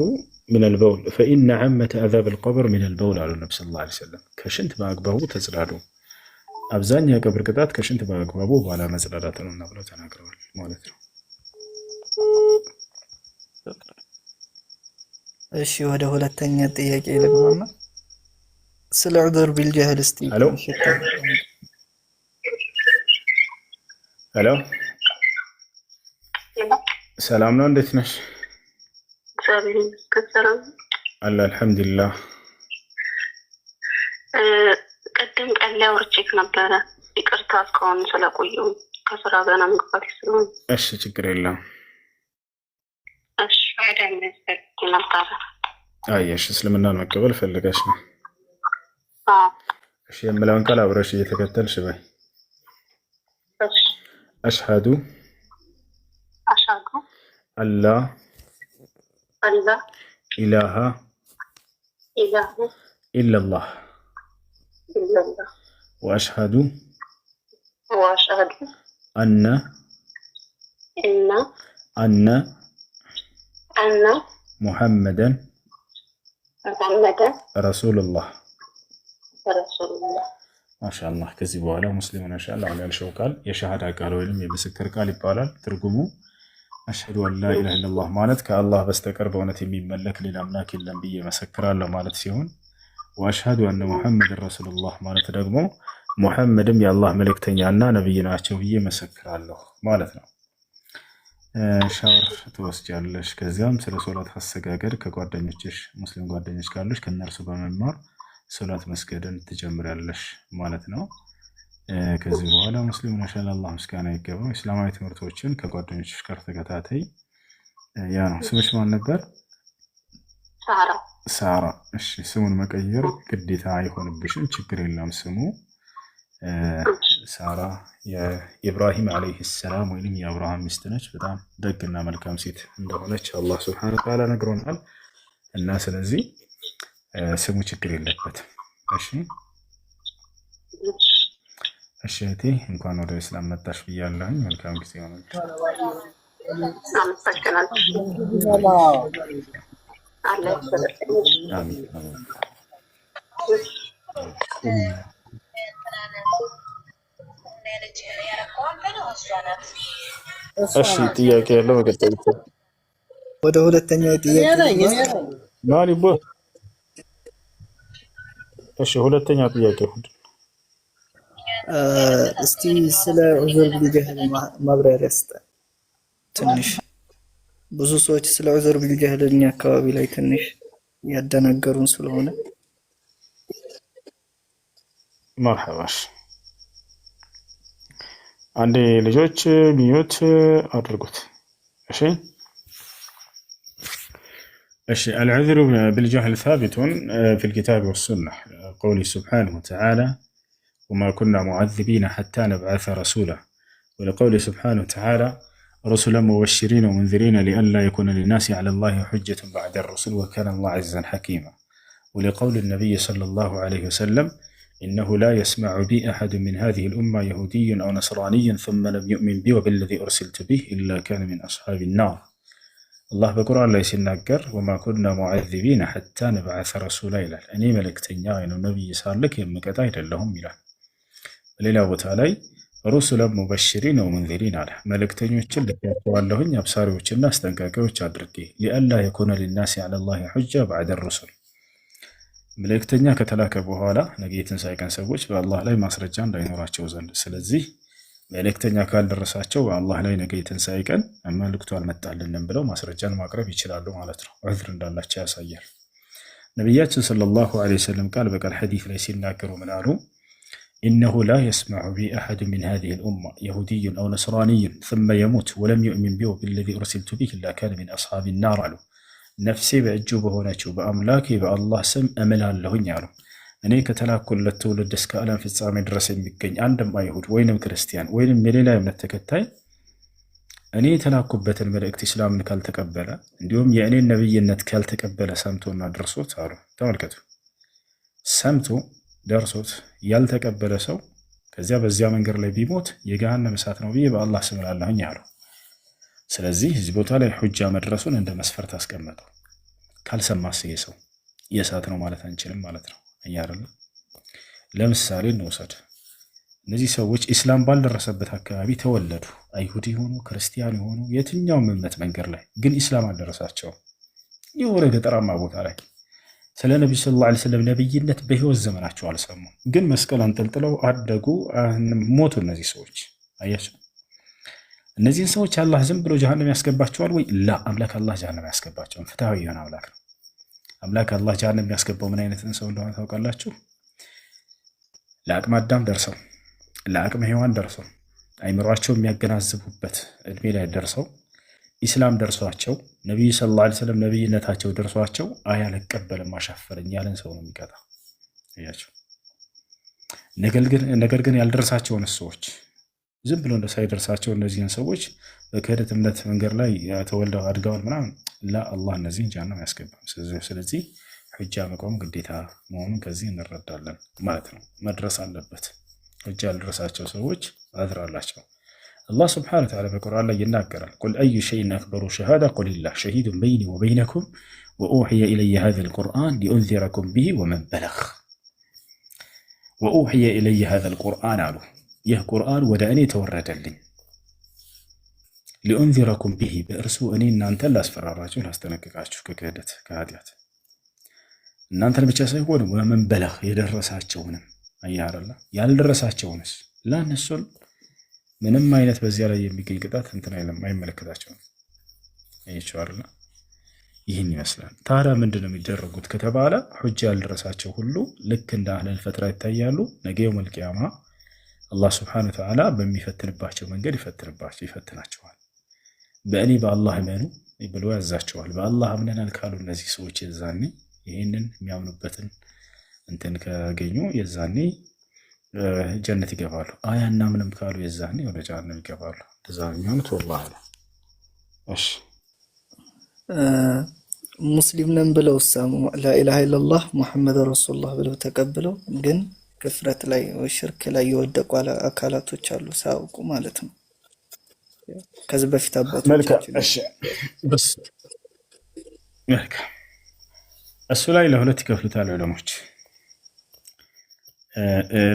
ምን አልበውል ፈኢነ ዐመተ አዛብ አልቀብር ምን አልበውል አሉ ነብዩ ሰለላሁ ዐለይሂ ወሰለም። ከሽንት በአግባቡ ተጽዳዱ፣ አብዛኛው የቀብር ቅጣት ከሽንት በአግባቡ ባላ መጽዳዳት ነውና ብለው ተናግረዋል ማለት ነው። እሺ ወደ ሁለተኛ ጥያቄ ልግባና ስለ ዑذር ቢልጀህል እስቲ ሄሎ ሰላም ነው፣ እንዴት ነሽ? አለ አልሐምዱሊላህ። ቅድም ቀን ላይ አውርቼክ ነበረ። ይቅርታ እስካሁን ስለቆየሁ ከስራ ገና መግባት ስለሆነ። እሺ ችግር የለም። እሺ አይደለም ነበረ። አየሽ እስልምናን መቀበል ፈልገሽ ነው? እሺ የምለውን ቃል አብረሽ እየተከተልሽ በይ። አሽሀዱ አላ ኢላሃ ኢለላህ ወአሽሀዱ አነ ሙሐመደን ረሱሉላህ። ማሻአላህ። ከዚህ በኋላ ሙስሊም ነሻል። አሁን ያልሽው ቃል የሸሃዳ ቃል ወይም የምስክር ቃል ይባላል። ትርጉሙ አሽሀዱ አን ላ ኢላሃ ኢለላህ ማለት ከአላህ በስተቀር በእውነት የሚመለክ ሌላ አምላክ የለም ብዬ መሰክራለሁ ማለት ሲሆን፣ ወአሽሀዱ አነ ሙሐመድን ረሱሉላህ ማለት ደግሞ ሙሐመድም የአላህ መልእክተኛና ነብይ ናቸው ብዬ መሰክራለሁ ማለት ነው። ሻወር ትወስጃለሽ። ከዚያም ስለ ሶላት አሰጋገድ ከጓደኞችሽ ሙስሊም ጓደኞች ካሉሽ ከነርሱ በመማር ሶላት መስገድን ትጀምሪያለሽ ማለት ነው። ከዚህ በኋላ ሙስሊም ነሻል። አላህ ምስጋና ይገባው። እስላማዊ ትምህርቶችን ከጓደኞችሽ ጋር ተከታታይ። ያ ነው። ስምሽ ማን ነበር? ሳራ። እሺ ስሙን መቀየር ግዴታ አይሆንብሽም፣ ችግር የለም። ስሙ ሳራ የኢብራሂም ዓለይሂ ሰላም ወይም የአብርሃም ሚስት ነች። በጣም ደግና መልካም ሴት እንደሆነች አላህ ሱብሓነሁ ወተዓላ ነግሮናል እና ስለዚህ ስሙ ችግር የለበትም። እሺ እህቴ እንኳን ወደ እስላም መጣሽ ብያለሁኝ። መልካም ጊዜ ሆነች። እሺ ጥያቄ ያለው መቀጠል ወደ ሁለተኛው ጥያቄ ማን ይቦ እሺ ሁለተኛው ጥያቄ እስቲ ስለ ዑذር ቢልጀህል ማብራሪያ ስጠን ትንሽ። ብዙ ሰዎች ስለ ዑذር ቢልጀህል እኛ አካባቢ ላይ ትንሽ ያደናገሩን ስለሆነ መርሐባሽ። አንዴ ልጆች ሚዩት አድርጉት። እሺ العذر بالجهل ثابت في الكتاب والسنة، قوله سبحانه وتعالى وما كنا معذبين حتى نبعث رسولا، ولقوله سبحانه وتعالى رسلا مبشرين ومنذرين لئلا يكون للناس على الله حجة بعد الرسل وكان الله عزيزا حكيما، ولقول النبي صلى الله عليه وسلم إنه لا يسمع بي أحد من هذه الأمة يهودي أو نصراني ثم لم يؤمن بي وبالذي أرسلت به إلا كان من أصحاب النار. الله በቁርአን ላይ ሲናገር ወማ ኩና ሙዐዚቢነ ሐታ ነብዐሰ ረሱላ ይላል። እኔ መልእክተኛ ወይም ነብይ ሳልክ የምቀጣ አይደለሁም ይላል። በሌላ ቦታ ላይ ሩሱለን ሙበሽሪን ወሙንዚሪን አለ። መልእክተኞችን ልኬያቸዋለሁኝ አብሳሪዎችና አስጠንቃቂዎች አድርጌ ሊአላ የኩነ ሊናሲ ዐለላሂ ሑጃ በዐደ ሩሱል። መልእክተኛ ከተላከ በኋላ ነገ የትንሣኤ ቀን ሰዎች በአላህ ላይ ማስረጃ እንዳይኖራቸው ዘንድ፣ ስለዚህ መልእክተኛ ካልደረሳቸው በአላህ ላይ ነገ የትንሣኤ ቀን መልእክቱ አልመጣልንም ብለው ማስረጃን ማቅረብ ይችላሉ ማለት ነው። ዑዝር እንዳላቸው ያሳያል። ነቢያችን ሰለላሁ ዐለይሂ ወሰለም ቃል በቃል ሐዲስ ላይ ሲናገሩ ምን አሉ? ኢነሁ ላ የስመዑ ቢ አሐድ ሚን ሃዚሂ ልኡማ የሁድዩን አው ነስራንዩን ثመ የሙት ወለም ዩእሚን ቢ ወቢለዚ ኡርሲልቱ ቢህ ኢላ ካነ ሚን አስሓቢ ናር አሉ። ነፍሴ በእጁ በሆነችው በአምላኬ በአላህ ስም እምላለሁኝ አሉ። እኔ ከተላኩለት ትውልድ እስከ ዓለም ፍጻሜ ድረስ የሚገኝ አንድም አይሁድ ወይንም ክርስቲያን ወይንም የሌላ እምነት ተከታይ እኔ የተላኩበትን መልእክት ኢስላምን ካልተቀበለ እንዲሁም የእኔን ነብይነት ካልተቀበለ ሰምቶና ደርሶት አሉ። ተመልከቱ፣ ሰምቶ ደርሶት ያልተቀበለ ሰው ከዚያ በዚያ መንገድ ላይ ቢሞት የገሃነም እሳት ነው ብዬ በአላህ ስም እላለሁኝ አሉ። ስለዚህ እዚህ ቦታ ላይ ሑጃ መድረሱን እንደ መስፈርት አስቀመጡ። ካልሰማስ ይሄ ሰው የእሳት ነው ማለት አንችልም ማለት ነው። እያረለ ለምሳሌ እንውሰድ። እነዚህ ሰዎች ኢስላም ባልደረሰበት አካባቢ ተወለዱ። አይሁድ የሆኑ ክርስቲያን የሆኑ የትኛውም እምነት መንገድ ላይ ግን ኢስላም አልደረሳቸውም። የሆነ ገጠራማ ቦታ ላይ ስለ ነቢ ሰለላሁ ዐለይሂ ወሰለም ነብይነት በህይወት ዘመናቸው አልሰሙም። ግን መስቀል አንጠልጥለው አደጉ፣ ሞቱ። እነዚህ ሰዎች አያቸው። እነዚህን ሰዎች አላህ ዝም ብሎ ጀሃነም ያስገባቸዋል ወይ? ላ አምላክ አላህ ጀሃነም ያስገባቸውን ፍትሃዊ የሆነ አምላክ ነው። አምላክ አላህ ጀሃነም የሚያስገባው ምን አይነትን ሰው እንደሆነ ታውቃላችሁ? ለአቅመ አዳም ደርሰው ለአቅመ ሔዋን ደርሰው አይምሯቸው የሚያገናዝቡበት እድሜ ላይ ደርሰው ኢስላም ደርሷቸው ነቢዩ ሰለላሁ ዐለይሂ ወሰለም ነቢይነታቸው ደርሷቸው አልቀበልም አሻፈረኝ ያለን ሰው ነው የሚቀጣ። እያቸው ነገር ግን ያልደረሳቸውን ሰዎች ዝም ብሎ ሳይደርሳቸው እነዚህን ሰዎች በክህደት እምነት መንገድ ላይ ተወልደው አድገዋል ምናምን አላህ እነዚህን ጀሃነም አያስገባም። ስለዚህ ሁጃ መቆም ግዴታ መሆኑን ከዚህ እንረዳለን ማለት ነው። መድረስ አለበት። ሁጃ ያልደረሳቸው ሰዎች አድር አላቸው። አላህ ስብሐነሁ ወተዓላ በቁርአን ላይ ይናገራል። ቁል አዩ ሸይን አክበሩ ሸሃዳ ቁሊላህ ሸሂዱን በይኒ ወበይነኩም ወኡሕየ ኢለየ ሃዘል ቁርአን ሊኡንዚረኩም ቢሂ ወመን በለግ። ወኡሕየ ኢለየ ሃዘል ቁርአን አሉ፣ ይህ ቁርአን ወደ እኔ ተወረደልኝ። ሊኡንዚረኩም ቢሂ በእርሱ እኔ እናንተን ላስፈራራችሁ ላስጠነቅቃችሁ ከክህደት ከኃጢአት እናንተን ብቻ ሳይሆን ወመን በለግ የደረሳቸውንም አያረላ ያልደረሳቸውንስ ላነሱን ምንም አይነት በዚያ ላይ የሚገኝ ቅጣት እንትን አይለም አይመለከታቸውም። አይቻርላ ይህን ይመስላል። ታዲያ ምንድን ነው የሚደረጉት ከተባለ ሁጃ ያልደረሳቸው ሁሉ ልክ እንደ አህለል ፈትራ ይታያሉ። ነገ የውመል ቂያማ አላህ ሱብሓነሁ ወተዓላ በሚፈትንባቸው መንገድ ይፈትናቸዋል። በእኔ በአላህ እመኑ ብሎ ያዛቸዋል። በአላህ አምነናል ካሉ እነዚህ ሰዎች የዛኔ ይህንን የሚያምኑበትን እንትን ካገኙ የዛኔ ጀነት ይገባሉ። አያና ምንም ካሉ የዛኔ ወደ ጀሃነም ይገባሉ። እንደዛ የሚሆኑት ወላሂ ነው። እሺ ሙስሊም ነን ብለው ላኢላሃ ኢለላህ ሙሐመድ ረሱሉላህ ብለው ተቀብለው ግን ክፍረት ላይ ወይ ሽርክ ላይ የወደቁ አካላቶች አሉ ሳያውቁ ማለት ነው። ከዚህ በፊት አባቶቻችን እሱ ላይ ለሁለት ይከፍሉታል ዑለሞች፣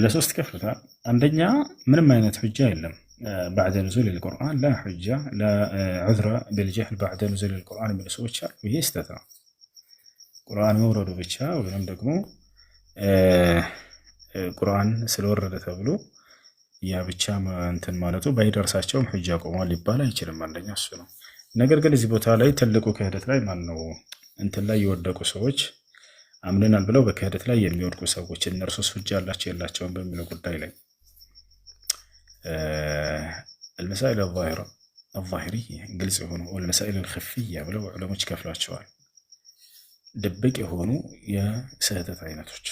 ለሶስት ይከፍሉታል። አንደኛ ምንም አይነት ሁጃ የለም بعد نزول القرآن لا حجة لا عذر بالجهل بعد نزول القرآن من ሰዎች አሉ። ይሄ ስህተት ነው። ቁርአን መውረዱ ብቻ ወይም ደግሞ ቁርአን ስለወረደ ተብሎ ያ ብቻ እንትን ማለቱ ባይደርሳቸውም ሁጃ ቆሟል ሊባል አይችልም። አንደኛ እሱ ነው። ነገር ግን እዚህ ቦታ ላይ ትልቁ ክህደት ላይ ማን ነው እንትን ላይ የወደቁ ሰዎች አምነናል ብለው በክህደት ላይ የሚወድቁ ሰዎች እነርሱስ ሁጃ አላቸው የላቸውም በሚለው ጉዳይ ላይ المسائل الظاهرية ግልጽ የሆኑ والمسائل الخفية ብለው ዑለሞች ከፍሏቸዋል። ድብቅ የሆኑ የስህተት አይነቶች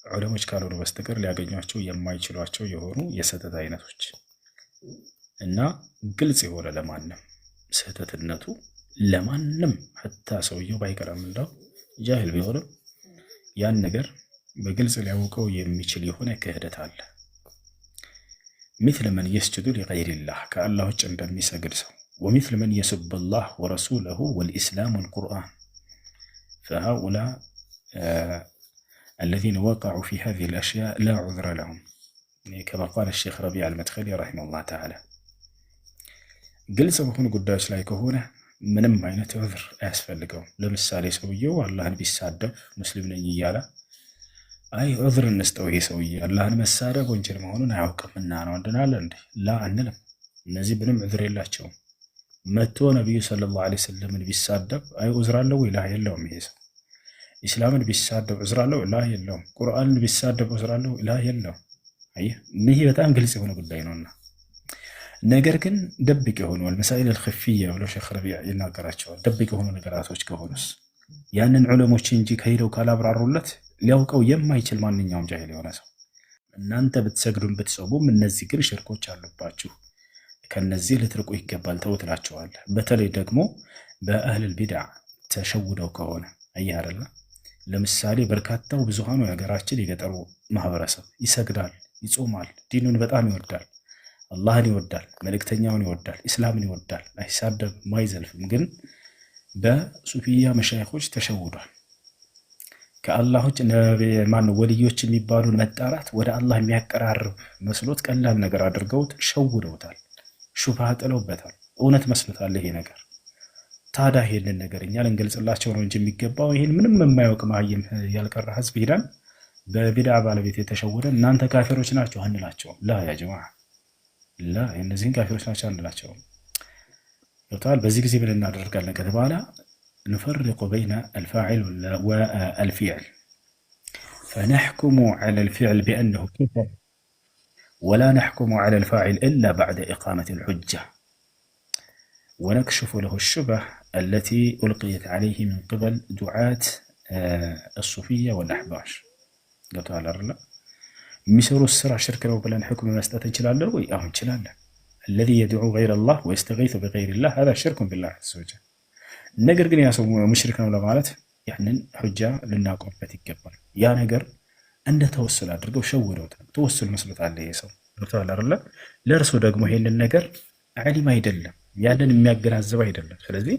ዑለሞች ካልሆኑ በስተቀር ሊያገኟቸው የማይችሏቸው የሆኑ የስህተት አይነቶች እና ግልጽ የሆነ ለማንም ስህተትነቱ ለማንም ሐታ ሰውየው ባይቀርም እንደው ጃሂል ቢሆንም ያን ነገር በግልጽ ሊያውቀው የሚችል የሆነ ክህደት አለ። مثل من يسجد لغير الله كالله ውጭ እንደሚሰግድ ሰው ومثل من يسب الله ورسوله والإسلام والقرآن فهؤلاء الذين وقعوا في هذه الأشياء لا عذر لهم كما قال الشيخ ربيع المدخلي رحمه الله تعالى ግልጽ በሆኑ ጉዳዮች ላይ ከሆነ ምንም አይነት ዑዝር አያስፈልገውም። ለምሳሌ ሰውየው አላህን ቢሳደብ ሙስሊም ነኝ እያለ አይ ዑዝር እንስጠው ይሄ ሰውዬ አላህን መሳደብ ወንጀል መሆኑን አያውቅምና ነው እንድናለን እንዴ? ላ አንልም። እነዚህ ምንም ዑዝር የላቸውም። መጥቶ ነብዩ ሰለላሁ ዐለይሂ ወሰለም ቢሳደብ አይ ዑዝር አለው ወይ? ላ የለውም። ይሄ ሰው ኢስላምን ቢሳደብ ዑዝር አለው? ላ የለውም። ቁርአንን ቢሳደብ ዑዝር አለው? ላ የለውም። አይ ይሄ በጣም ግልጽ የሆነ ጉዳይ ነውና ነገር ግን ደብቅ የሆኑ المسائل الخفية ብለው ሼኽ ረቢዕ ይናገራቸዋል። ደብቅ የሆኑ ነገራቶች ከሆኑስ ያንን ዑለሞች እንጂ ከሄደው ካላብራሩለት ሊያውቀው የማይችል ማንኛውም ጃሂል የሆነ ሰው እናንተ ብትሰግዱም ብትጾሙም እነዚህ ግን ሽርኮች አሉባችሁ ከነዚህ ልትርቁ ይገባል ተው ትላቸዋለህ። በተለይ ደግሞ በአህለል ቢድዓ ተሸውደው ከሆነ አያረላ ለምሳሌ በርካታው ብዙሃኑ የሀገራችን የገጠሩ ማህበረሰብ ይሰግዳል፣ ይጾማል፣ ዲኑን በጣም ይወዳል፣ አላህን ይወዳል፣ መልእክተኛውን ይወዳል፣ ኢስላምን ይወዳል፣ አይሳደብም፣ አይዘልፍም። ግን በሱፊያ መሻይኾች ተሸውዷል። ከአላህ ውጭ ማን ወልዮች የሚባሉን መጣራት ወደ አላህ የሚያቀራርብ መስሎት ቀላል ነገር አድርገውት ሸውደውታል። ሹብሃ ጥለውበታል። እውነት መስሎታል ይሄ ነገር። ታዲያ ይሄንን ነገር እኛ ልንገልጽላቸው ነው እንጂ የሚገባው ይሄን ምንም የማያውቅ ማህይም ያልቀረ ህዝብ ሄደን በቢድዓ ባለቤት የተሸወደ እናንተ ካፊሮች ናቸው አንላቸውም። ላ ያ ጀማዓ ላ እነዚህን ካፊሮች ናቸው አንላቸውም። ይወጣል። በዚህ ጊዜ ምን እናደርጋለን ከተባለ نفرق بين الفاعل والفعل فنحكم على الفعل بأنه كفر ولا نحكم على الفاعل إلا بعد إقامة الحجة ونكشف له الشبه التي ألقيت عليه من قبل دعاة الصوفية والأحباش قلت على الرلا ميسروا السرع شركة وبلان حكم ما استطيع له ويأهن شلاله الذي يدعو غير الله ويستغيث بغير الله هذا شرك بالله عز وجل ነገር ግን ያ ሰው ሙሽሪክ ነው ለማለት ያንን ሁጃ ልናቆምበት ይገባል። ያ ነገር እንደ ተወሰለ አድርገው ሸውደውታል። ተወሰል መስሎታል ይሄ ሰው ወርቷል አይደለ? ለእርሱ ደግሞ ይሄንን ነገር ዓሊም አይደለም፣ ያንን የሚያገናዝብ አይደለም። ስለዚህ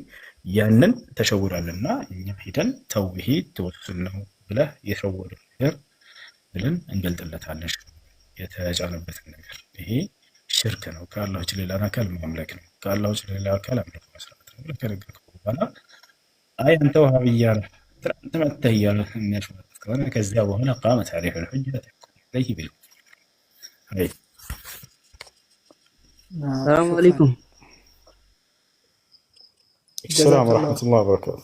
ያንን ተሸውዷልና እኛ ሄደን ተውሂድ ተወሰል ነው ብለህ የሸወደ ነገር ብለን እንገልጥለታለን። የተጫነበትን ነገር ይሄ ሽርክ ነው። ከአላህ ውጭ ሌላ አካል ማምለክ ነው። ከአላህ ውጭ ሌላ አካል አምልኮ መስራት ነው። ለከረገከው በኋላ አይ አንተ ወሃቢያ ነህ ትናንት መተህ እያለህ የሚያሽሟጥጥ ከሆነ ከዚያ በኋላ ቃመት ዓለይሂ ልሑጀ ተሕኩሙ ዐለይሂ ቢልኩፍር። ሰላም አለይኩም። ሰላም ወረሕመቱላሂ ወበረካቱ።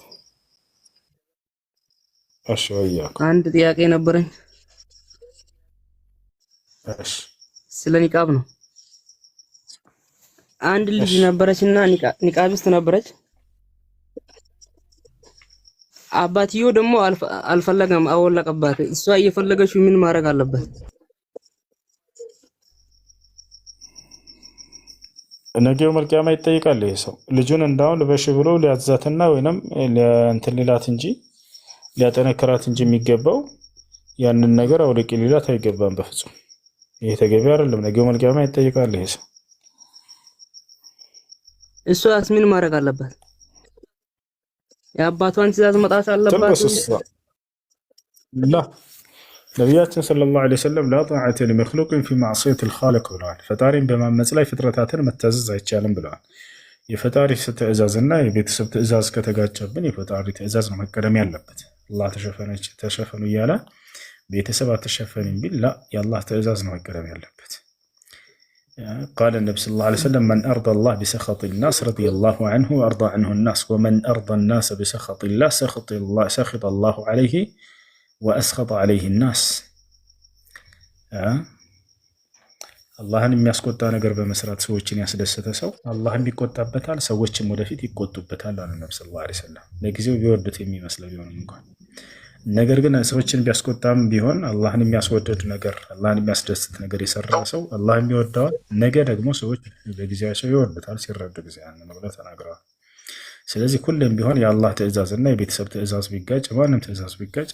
እሺ ወያኩም አንድ ጥያቄ ነበረኝ። እሺ ስለ ኒቃብ ነው። አንድ ልጅ ነበረችና ኒቃቢስት ነበረች። አባትዮ ደግሞ አልፈለገም፣ አወለቀባት። እሷ እየፈለገችው ምን ማድረግ አለበት? ነገው መልቂያማ ይጠይቃል። ይሄ ሰው ልጁን እንዳው ልበሽ ብሎ ሊያዛትና ወይንም እንትን ሊላት እንጂ ሊያጠነክራት እንጂ የሚገባው ያንን ነገር አውልቂ ሊላት አይገባም በፍጹም። ይሄ ተገቢ አይደለም። ነገው መልቂያማ ይጠይቃል ይሄ ሰው። እሷስ ምን ማድረግ አለባት? የአባቷን ትእዛዝ መጣስ አለባት? ላ ነቢያችን ሰለላሁ ዐለይሂ ወሰለም ላ ጣዓተ ሊመክሉቅን ፊ ማዕሲየት ልኻሊቅ ብለዋል። ፈጣሪን በማመፅ ላይ ፍጥረታትን መታዘዝ አይቻልም ብለዋል። የፈጣሪ ትእዛዝና የቤተሰብ ትእዛዝ ከተጋጨብን የፈጣሪ ትእዛዝ ነው መቀደም ያለበት። አላህ ተሸፈኑ እያለ ቤተሰብ አትሸፈንም ቢል ላ የአላህ ትእዛዝ ነው መቀደም ያለበት። قال النبي صلى الله عليه وسلم من أرضى الله بسخط الناس رضي الله عنه وأرضى عنه الناس ومن أرضى الناس بسخط الله سخط الله عليه وأسخط عليه الناس. አላህን የሚያስቆጣ ነገር በመስራት ሰዎችን ያስደሰተ ሰው አላህን ይቆጣበታል፣ ሰዎችም ወደፊት ይቆጡበታል አለ ነብዩ ሰለላሁ ዐለይሂ ወሰለም። ለጊዜው ቢወዱት የሚመስለው ቢሆንም እንኳን ነገር ግን ሰዎችን ቢያስቆጣም ቢሆን አላህን የሚያስወድድ ነገር አላህን የሚያስደስት ነገር የሰራ ሰው አላህ የሚወደዋል። ነገ ደግሞ ሰዎች በጊዜያቸው ይወዱታል ሲረዱ ጊዜ ነው ብለው ተናግረዋል። ስለዚህ ሁሌም ቢሆን የአላህ ትእዛዝ እና የቤተሰብ ትእዛዝ ቢጋጭ ማንም ትእዛዝ ቢጋጭ